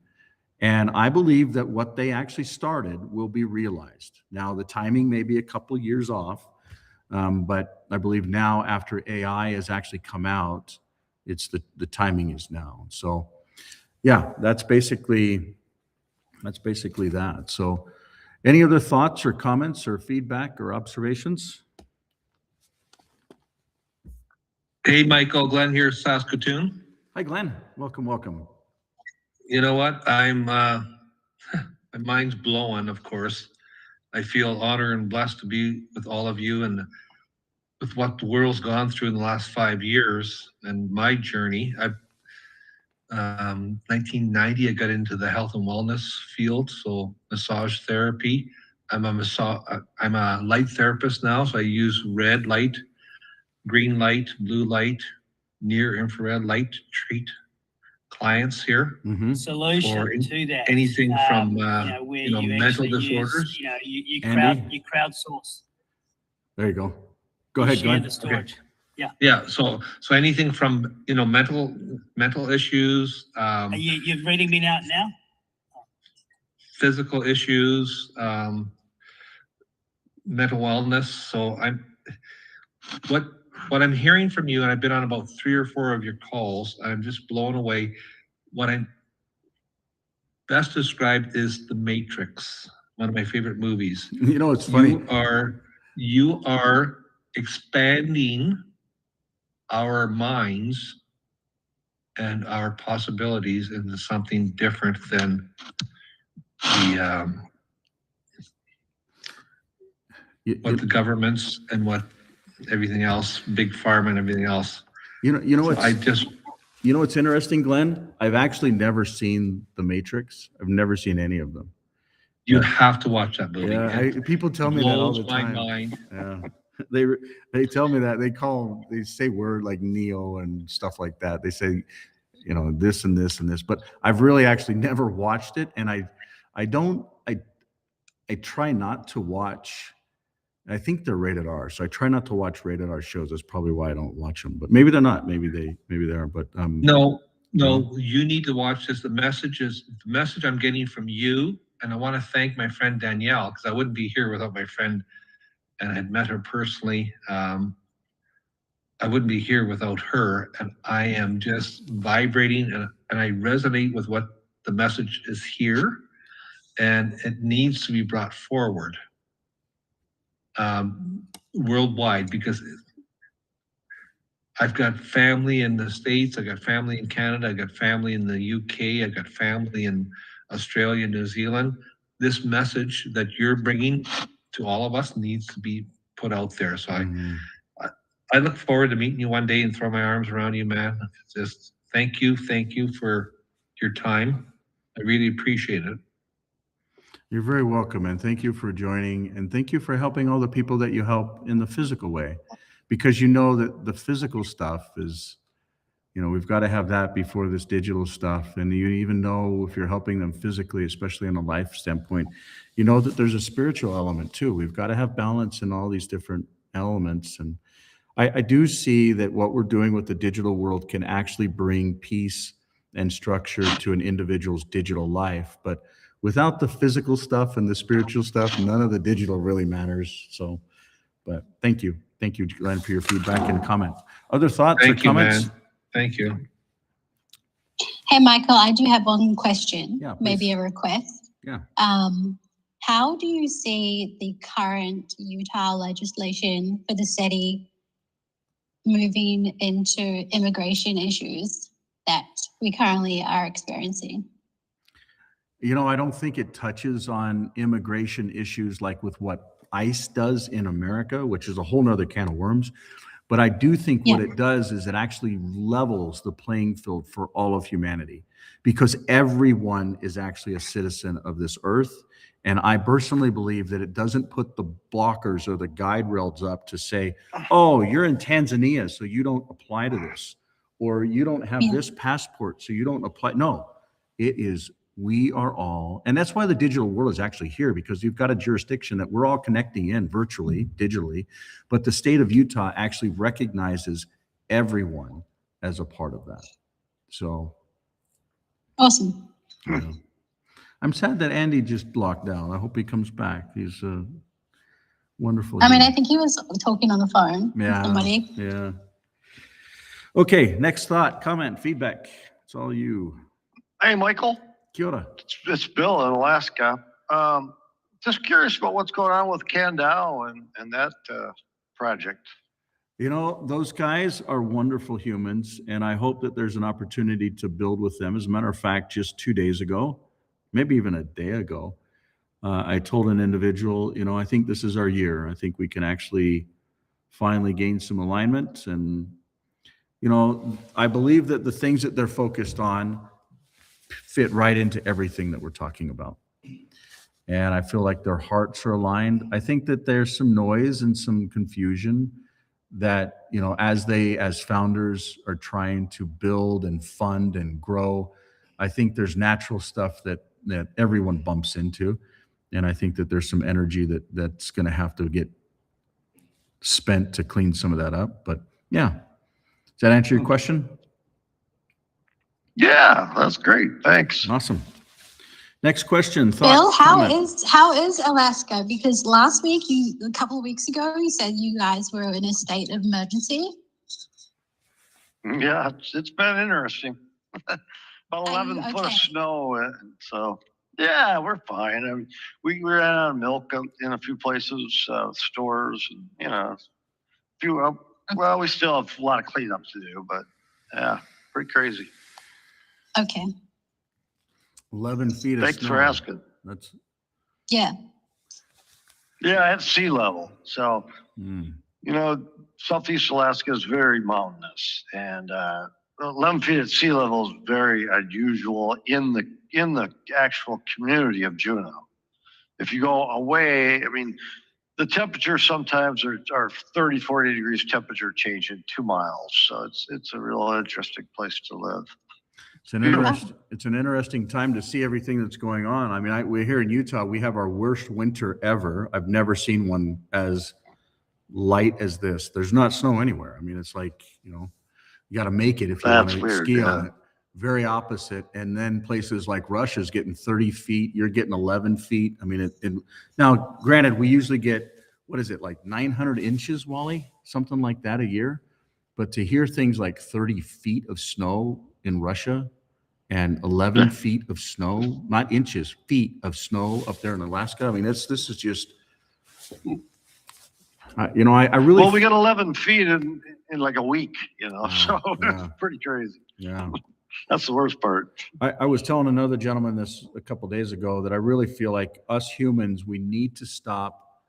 And I believe that what they actually started will be realized. Now, the timing may be a couple of years off, but I believe now after AI has actually come out, it's the timing is now. So yeah, that's basically that. So any other thoughts or comments or feedback or observations? Hey, Michael, Glenn here, Saskatoon. Hi, Glenn. Welcome, welcome. You know what? I'm, my mind's blowing, of course. I feel honored and blessed to be with all of you and with what the world's gone through in the last 5 years and my journey. 1990, I got into the health and wellness field, so massage therapy. I'm a light therapist now, so I use red light, green light, blue light, near infrared light to treat clients here. Mm-hmm. Solution Or to that. anything from where you mental actually disorders. you Andy? crowdsource. There you go. Go You ahead, share Glenn. the storage. Yeah, so anything from mental issues, You're reading me out now? physical issues, mental wellness. So what I'm hearing from you, and I've been on about 3 or 4 of your calls, I'm just blown away. What I'm best described is The Matrix, one of my favorite movies. You know, it's funny. You are expanding our minds and our possibilities into something different than the what the governments and what everything else, big pharma and everything else. You know So what's you know what's interesting, Glenn? I've actually never seen The Matrix. I've never seen any of them. You have to watch that movie. Yeah, people tell me that all the time. Blows my mind. Yeah, they tell me that they say word like Neo and stuff like that. They say, you know, this and this and this, but I've really actually never watched it, and I try not to watch. I think they're rated R, so I try not to watch rated R shows. That's probably why I don't watch them. But maybe they're not. Maybe they are. But No, you need to watch this. The message I'm getting from you, and I want to thank my friend Danielle, because I wouldn't be here without my friend, and I had met her personally. I wouldn't be here without her, and I am just vibrating, and I resonate with what the message is here, and it needs to be brought forward worldwide, because I've got family in the States, I got family in Canada, I got family in the UK, I got family in Australia, New Zealand. This message that you're bringing to all of us needs to be put out there. So I look forward to meeting you one day and throw my arms around you, man. Just thank you for your time. I really appreciate it. you're very welcome, and thank you for joining, and thank you for helping all the people that you help in the physical way, because you know that the physical stuff is, you know, we've got to have that before this digital stuff. And you even know if you're helping them physically, especially in a life standpoint, you know that there's a spiritual element too. We've got to have balance in all these different elements. And I do see that what we're doing with the digital world can actually bring peace and structure to an individual's digital life. But without the physical stuff and the spiritual stuff, none of the digital really matters. So, but thank you, Glenn, for your feedback and comment. Other thoughts or comments? Man. Thank you. Hey, Michael, I do have one question, Yeah, please. maybe a request. Yeah. How do you see the current Utah legislation for the city moving into immigration issues that we currently are experiencing? You know, I don't think it touches on immigration issues like with what ICE does in America, which is a whole nother can of worms. But I do think what it does is it actually levels the playing field for all of humanity, because everyone is actually a citizen of this earth. And I personally believe that it doesn't put the blockers or the guide rails up to say, oh, you're in Tanzania, so you don't apply to this, or you don't have this passport, so you don't apply. No, it is, we are all, and that's why the digital world is actually here, because you've got a jurisdiction that we're all connecting in virtually, digitally, but the state of Utah actually recognizes everyone as a part of that. So. Awesome. You know, I'm sad that Andy just locked down. I hope he comes back. He's a wonderful. I mean, guy. I think he was talking on the phone with somebody. Yeah. Okay, next thought, comment, feedback. It's all you. Hey, Michael. Kia ora. It's Bill in Alaska. Just curious about what's going on with Candow and that project. You know, those guys are wonderful humans, and I hope that there's an opportunity to build with them. As a matter of fact, just 2 days ago, maybe even a day ago, I told an individual, you know, I think this is our year. I think we can actually finally gain some alignment. And, you know, I believe that the things that they're focused on fit right into everything that we're talking about. And I feel like their hearts are aligned. I think that there's some noise and some confusion that, you know, as founders are trying to build and fund and grow, I think there's natural stuff that everyone bumps into. And I think that there's some energy that's going to have to get spent to clean some of that up. But yeah, does that answer your question? Yeah, that's great. Thanks. Awesome. Next question. Bill, Thought, how comment. is Alaska? Because last week, a couple of weeks ago, you said you guys were in a state of emergency. Yeah, it's been interesting. About Are you 11 foot of okay? snow. So, yeah, we're fine. I mean, we ran out of milk in a few places, stores, and, you know, well, we still have a lot of cleanup to do, but yeah, pretty crazy. Okay. 11 feet of Thanks snow. for asking. That's, Yeah. Yeah, at sea level. So, mm, you know, Southeast Alaska is very mountainous, and 11 feet at sea level is very unusual in the actual community of Juneau. If you go away, I mean, the temperatures sometimes are 30, 40 degrees temperature change in 2 miles. So it's a real interesting place to live. it's an interesting time to see everything that's going on. I mean, we're here in Utah. We have our worst winter ever. I've never seen one as light as this. There's not snow anywhere. I mean, it's like, you know, you got to make it if you want That's to weird, ski yeah. on it. Very opposite. And then places like Russia's getting 30 feet. You're getting 11 feet. I mean, now granted, we usually get, what is it, like 900 inches, Wally? Something like that a year. But to hear things like 30 feet of snow in Russia and 11 feet of snow, not inches, feet of snow up there in Alaska. I mean, this is just, you know, I really. Well, we got 11 feet in like a week, you know, so yeah. it's pretty crazy. Yeah. That's the worst part. I was telling another gentleman this a couple days ago that I really feel like us humans, we need to stop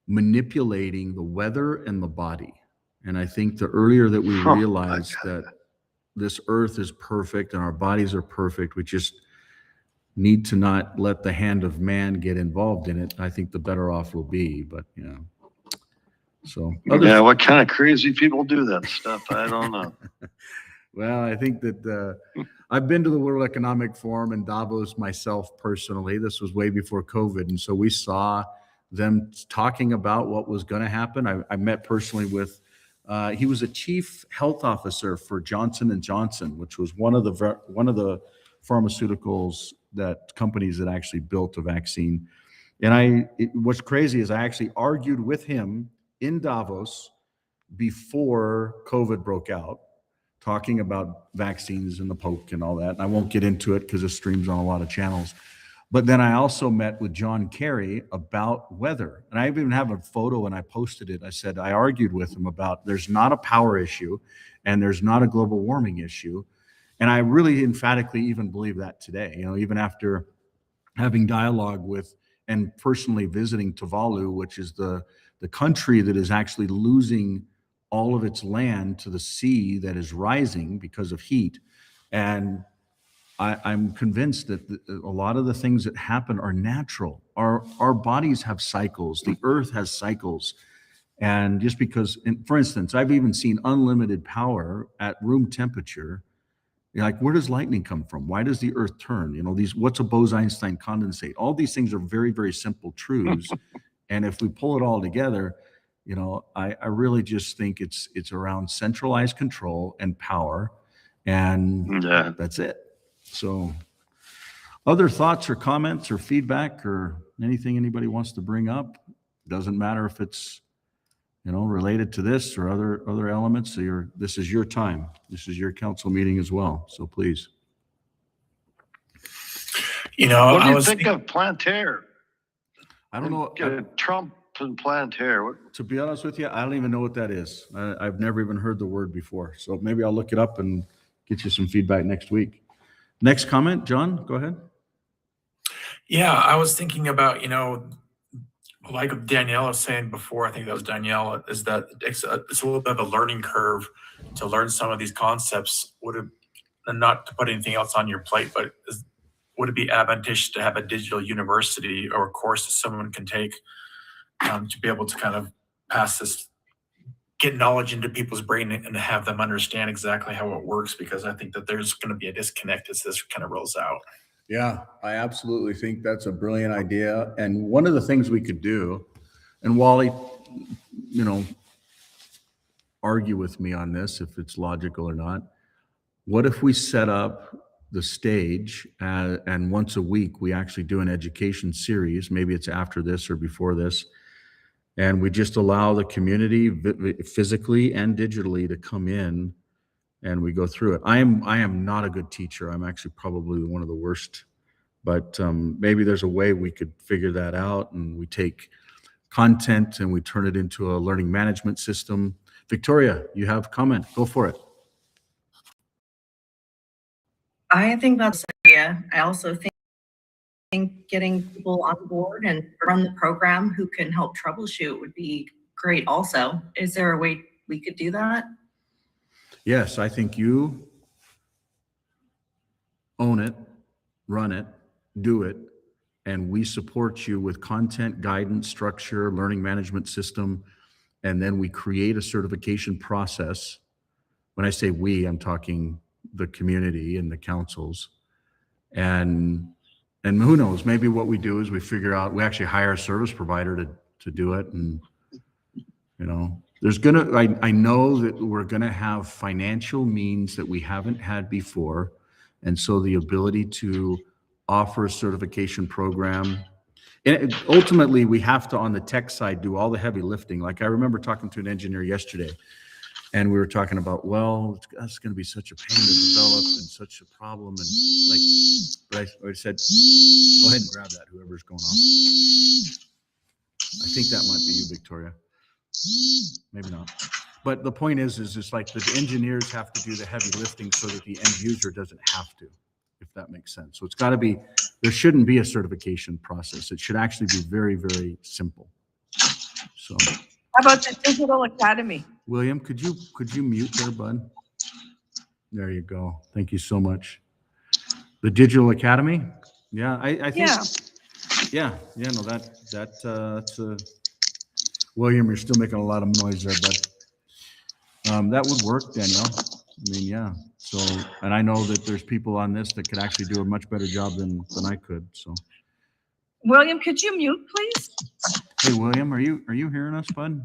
manipulating the weather and the body. And I think the earlier that we realize that this earth is perfect and our bodies are perfect, we just need to not let the hand of man get involved in it. I think the better off we'll be. But, you know, so. Yeah, what kind of crazy people do that stuff? I don't know. Well, I think that I've been to the World Economic Forum in Davos myself personally. This was way before COVID. And so we saw them talking about what was going to happen. I met personally with, he was a chief health officer for Johnson & Johnson, which was one of the pharmaceuticals that companies that actually built a vaccine. And what's crazy is I actually argued with him in Davos before COVID broke out, talking about vaccines and the poke and all that. And I won't get into it because it streams on a lot of channels. But then I also met with John Kerry about weather. And I even have a photo and I posted it. I said, I argued with him about there's not a power issue and there's not a global warming issue. And I really emphatically even believe that today, you know, even after having dialogue with and personally visiting Tuvalu, which is the country that is actually losing all of its land to the sea that is rising because of heat. And I'm convinced that a lot of the things that happen are natural. Our bodies have cycles. The earth has cycles. And just because, for instance, I've even seen unlimited power at room temperature. You're like, where does lightning come from? Why does the earth turn? You know, what's a Bose-Einstein condensate? All these things are very, very simple truths. And if we pull it all together, you know, I really just think it's around centralized control and power. And that's it. So other thoughts or comments or feedback or anything anybody wants to bring up? Doesn't matter if it's, you know, related to this or other elements. This is your time. This is your council meeting as well. So please. You know, What do I you was think of Plantair? I don't know. Trump and Plantair. To be honest with you, I don't even know what that is. I've never even heard the word before. So maybe I'll look it up and get you some feedback next week. Next comment, John, go ahead. Yeah, I was thinking about, you know, like Danielle was saying before, I think that was Danielle, is that it's a little bit of a learning curve to learn some of these concepts. And not to put anything else on your plate, but would it be advantageous to have a digital university or a course that someone can take to be able to kind of pass this, get knowledge into people's brain and have them understand exactly how it works? Because I think that there's going to be a disconnect as this kind of rolls out. Yeah, I absolutely think that's a brilliant idea. And one of the things we could do, and Wally, you know, argue with me on this if it's logical or not. What if we set up the stage, and once a week we actually do an education series. Maybe it's after this or before this, and we just allow the community physically and digitally to come in, and we go through it. I am not a good teacher. I'm actually probably one of the worst, but maybe there's a way we could figure that out, and we take content and we turn it into a learning management system. Victoria, you have a comment. Go for it. I think that's an idea. I also think getting people on board and run the program who can help troubleshoot would be great also. Is there a way we could do that? Yes, I think you own it, run it, do it, and we support you with content, guidance, structure, learning management system, and then we create a certification process. When I say we, I'm talking the community and the councils. And who knows, maybe what we do is we figure out, we actually hire a service provider to do it. And, you know, there's I know that we're gonna have financial means that we haven't had before. And so the ability to offer a certification program, and ultimately we have to, on the tech side, do all the heavy lifting. Like I remember talking to an engineer yesterday, and we were talking about, well, that's going to be such a pain to develop and such a problem. And like, but I said, go ahead and grab that, whoever's going off. I think that might be you, Victoria. Maybe not. But the point is it's like the engineers have to do the heavy lifting so that the end user doesn't have to, if that makes sense. So it's got to be, there shouldn't be a certification process. It should actually be very, very simple. So. How about the Digital Academy? William, could you mute there, bud? There you go. Thank you so much. The Digital Academy? Yeah, I think. Yeah. No, that's William, you're still making a lot of noise there, but that would work, Danielle. I mean, yeah. So, and I know that there's people on this that could actually do a much better job than I could. So. William, could you mute, please? Hey, William, are you hearing us, bud?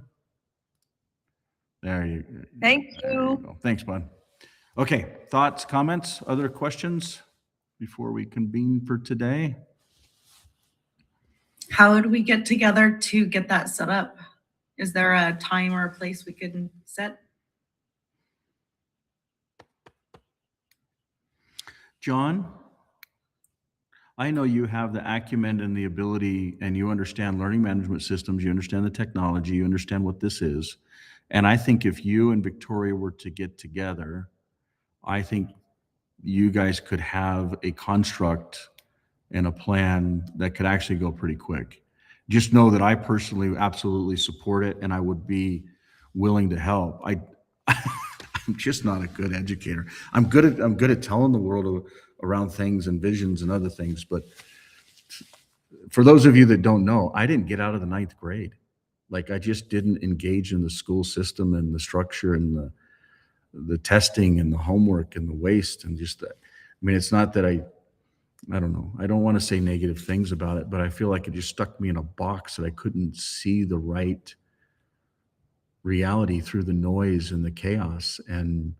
There you go. Thank you. Go. Thanks, bud. Okay, thoughts, comments, other questions before we convene for today? How would we get together to get that set up? Is there a time or a place we could set? John, I know you have the acumen and the ability, and you understand learning management systems, you understand the technology, you understand what this is. And I think if you and Victoria were to get together, I think you guys could have a construct and a plan that could actually go pretty quick. Just know that I personally absolutely support it, and I would be willing to help. I'm just not a good educator. I'm good at telling the world around things and visions and other things. But for those of you that don't know, I didn't get out of the 9th grade. Like I just didn't engage in the school system and the structure and the testing and the homework and the waste and just that. I mean, it's not that I don't know. I don't want to say negative things about it, but I feel like it just stuck me in a box that I couldn't see the right reality through the noise and the chaos. And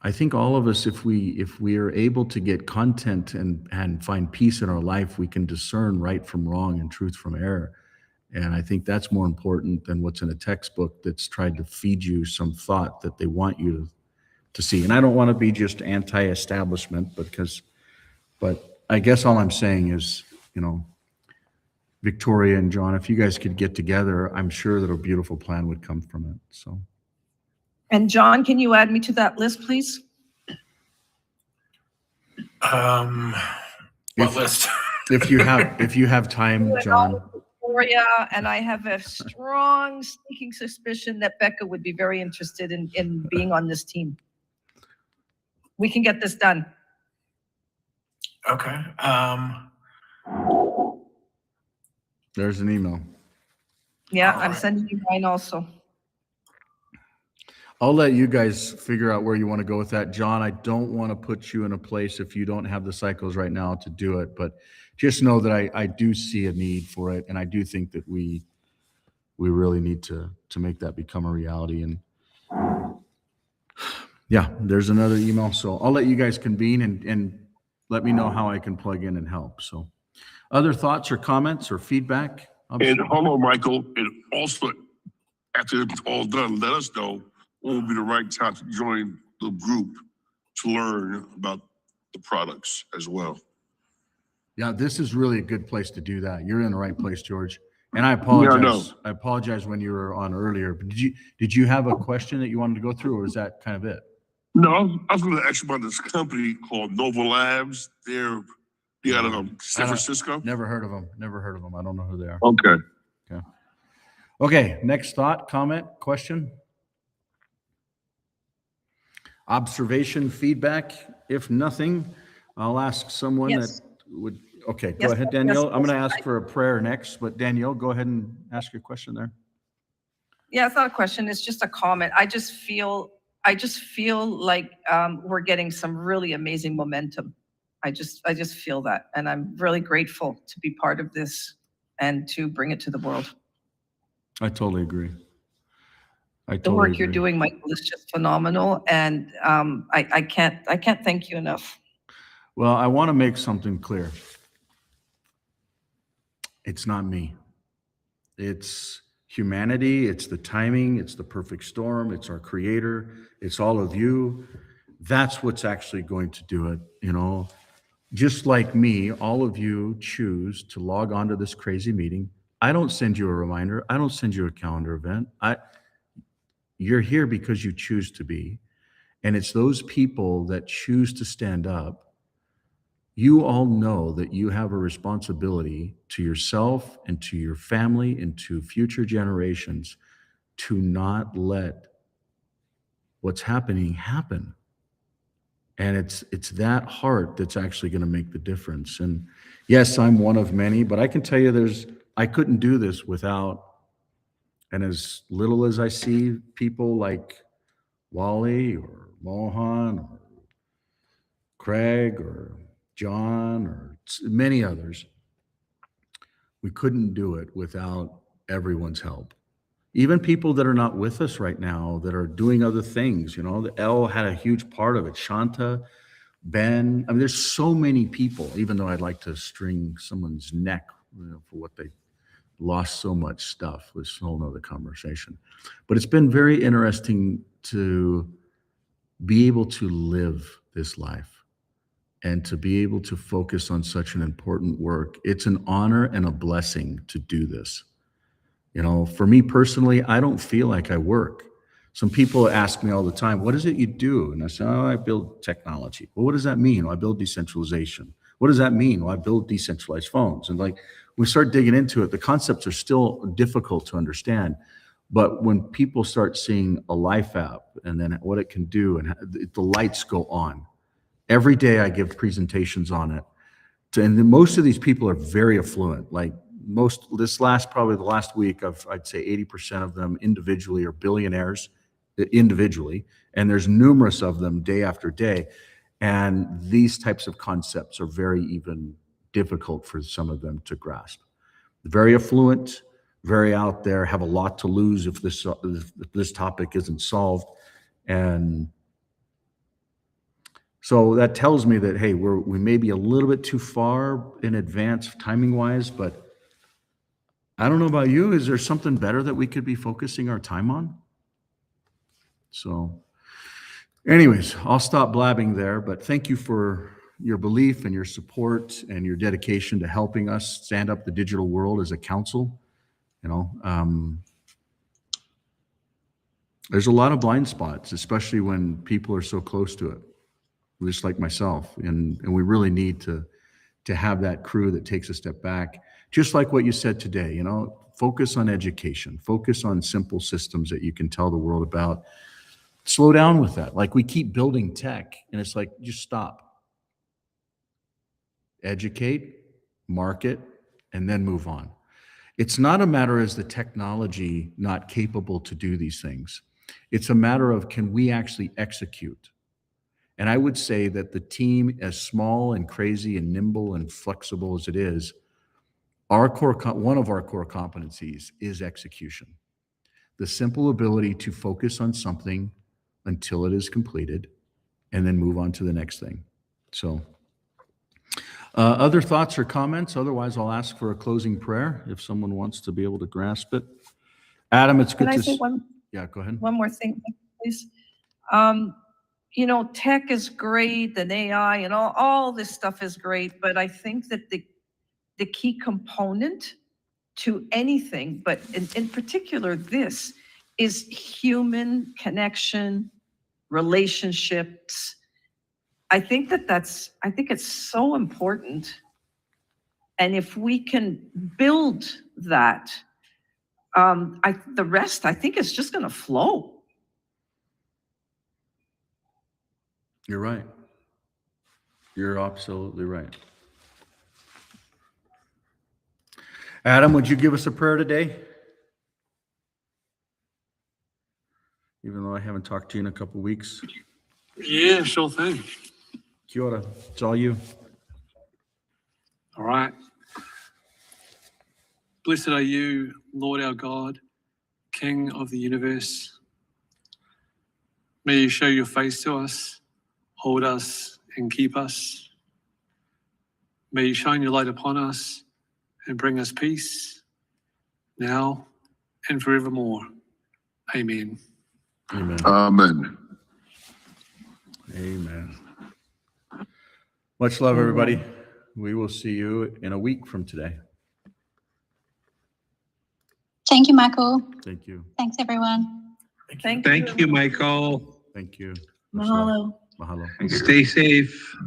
I think all of us, if we are able to get content and find peace in our life, we can discern right from wrong and truth from error. And I think that's more important than what's in a textbook that's tried to feed you some thought that they want you to see. And I don't want to be just anti-establishment, but I guess all I'm saying is, you know, Victoria and John, if you guys could get together, I'm sure that a beautiful plan would come from it. So. And John, can you add me to that list, please? What list? If you have time, John. Victoria, and I have a strong sneaking suspicion that Becca would be very interested in being on this team. We can get this done. Okay. There's an email. Yeah, All I'm right. sending you mine also. I'll let you guys figure out where you want to go with that. John, I don't want to put you in a place if you don't have the cycles right now to do it, but just know that I do see a need for it. And I do think that we really need to make that become a reality. And Yeah, there's another email. So I'll let you guys convene and let me know how I can plug in and help. So other thoughts or comments or feedback? And hold on, Michael, and also, after it's all done, let us know when will be the right time to join the group to learn about the products as well. Yeah, this is really a good place to do that. You're in the right place, George. And I apologize. know. I apologize when you were on earlier. But did you have a question that you wanted to go through, or is that kind of it? No, I was going to ask you about this company called Nova Labs. They're out of San Francisco. Never heard of them. Never heard of them. I don't know who they are. Okay. Okay, next thought, comment, question? Observation, feedback? If nothing, I'll ask someone Yes. that would, okay, go Yes, ahead, yes, Danielle. I'm yes. going to ask for a prayer next, but Danielle, go ahead and ask your question there. Yeah, it's not a question. It's just a comment. I just feel like we're getting some really amazing momentum. I just feel that, and I'm really grateful to be part of this and to bring it to the world. I totally agree. The work you're doing, Michael, is just phenomenal, and I can't thank you enough. Well, I want to make something clear. It's not me. It's humanity. It's the timing. It's the perfect storm. It's our creator. It's all of you. That's what's actually going to do it. You know, just like me, all of you choose to log on to this crazy meeting. I don't send you a reminder. I don't send you a calendar event. You're here because you choose to be. And it's those people that choose to stand up. You all know that you have a responsibility to yourself and to your family and to future generations to not let what's happening happen. And it's that heart that's actually going to make the difference. And yes, I'm one of many, but I can tell you I couldn't do this without, and as little as I see people like Wally or Mohan or Craig or John or many others, we couldn't do it without everyone's help. Even people that are not with us right now that are doing other things, you know, the L had a huge part of it. Shanta, Ben, I mean, there's so many people, even though I'd like to string someone's neck, you know, for what they lost so much stuff. It's a whole nother conversation. But it's been very interesting to be able to live this life and to be able to focus on such an important work. It's an honor and a blessing to do this. You know, for me personally, I don't feel like I work. Some people ask me all the time, what is it you do? And I say, oh, I build technology. Well, what does that mean? Well, I build decentralization. What does that mean? Well, I build decentralized phones. And like, we start digging into it, the concepts are still difficult to understand. But when people start seeing a Life app and then what it can do, and the lights go on. Every day I give presentations on it. And most of these people are very affluent. Like probably the last week, I'd say 80% of them individually are billionaires individually. And there's numerous of them day after day. And these types of concepts are very even difficult for some of them to grasp. Very affluent, very out there, have a lot to lose if this topic isn't solved. And so that tells me that, hey, we may be a little bit too far in advance timing wise, but I don't know about you. Is there something better that we could be focusing our time on? So anyways, I'll stop blabbing there, but thank you for your belief and your support and your dedication to helping us stand up the digital world as a council. You know, there's a lot of blind spots, especially when people are so close to it, just like myself. And we really need to have that crew that takes a step back, just like what you said today, you know, focus on education, focus on simple systems that you can tell the world about. Slow down with that. Like we keep building tech and it's like, just stop. Educate, market, and then move on. It's not a matter as the technology not capable to do these things. It's a matter of, can we actually execute? And I would say that the team, as small and crazy and nimble and flexible as it is, one of our core competencies is execution. The simple ability to focus on something until it is completed and then move on to the next thing. So other thoughts or comments? Otherwise, I'll ask for a closing prayer if someone wants to be able to grasp it. Adam, it's good Can I to say one Yeah, go ahead. one more thing, please? You know, tech is great and AI and all this stuff is great, but I think that the key component to anything, but in particular this, is human connection, relationships. I think it's so important. And if we can build that, the rest, I think, is just going to flow. You're right. You're absolutely right. Adam, would you give us a prayer today? Even though I haven't talked to you in a couple weeks. Yeah, sure thing. Kia ora. It's all you. All right. Blessed are you, Lord our God, King of the universe. May you show your face to us, hold us, and keep us. May you shine your light upon us and bring us peace, now and forevermore. Amen. Amen. Amen. Amen. Much love, everybody. We will see you in a week from today. Thank you, Michael. Thank you. Thanks, everyone. Thank you, Michael. Thank you. Much love. Mahalo. Mahalo. Stay safe.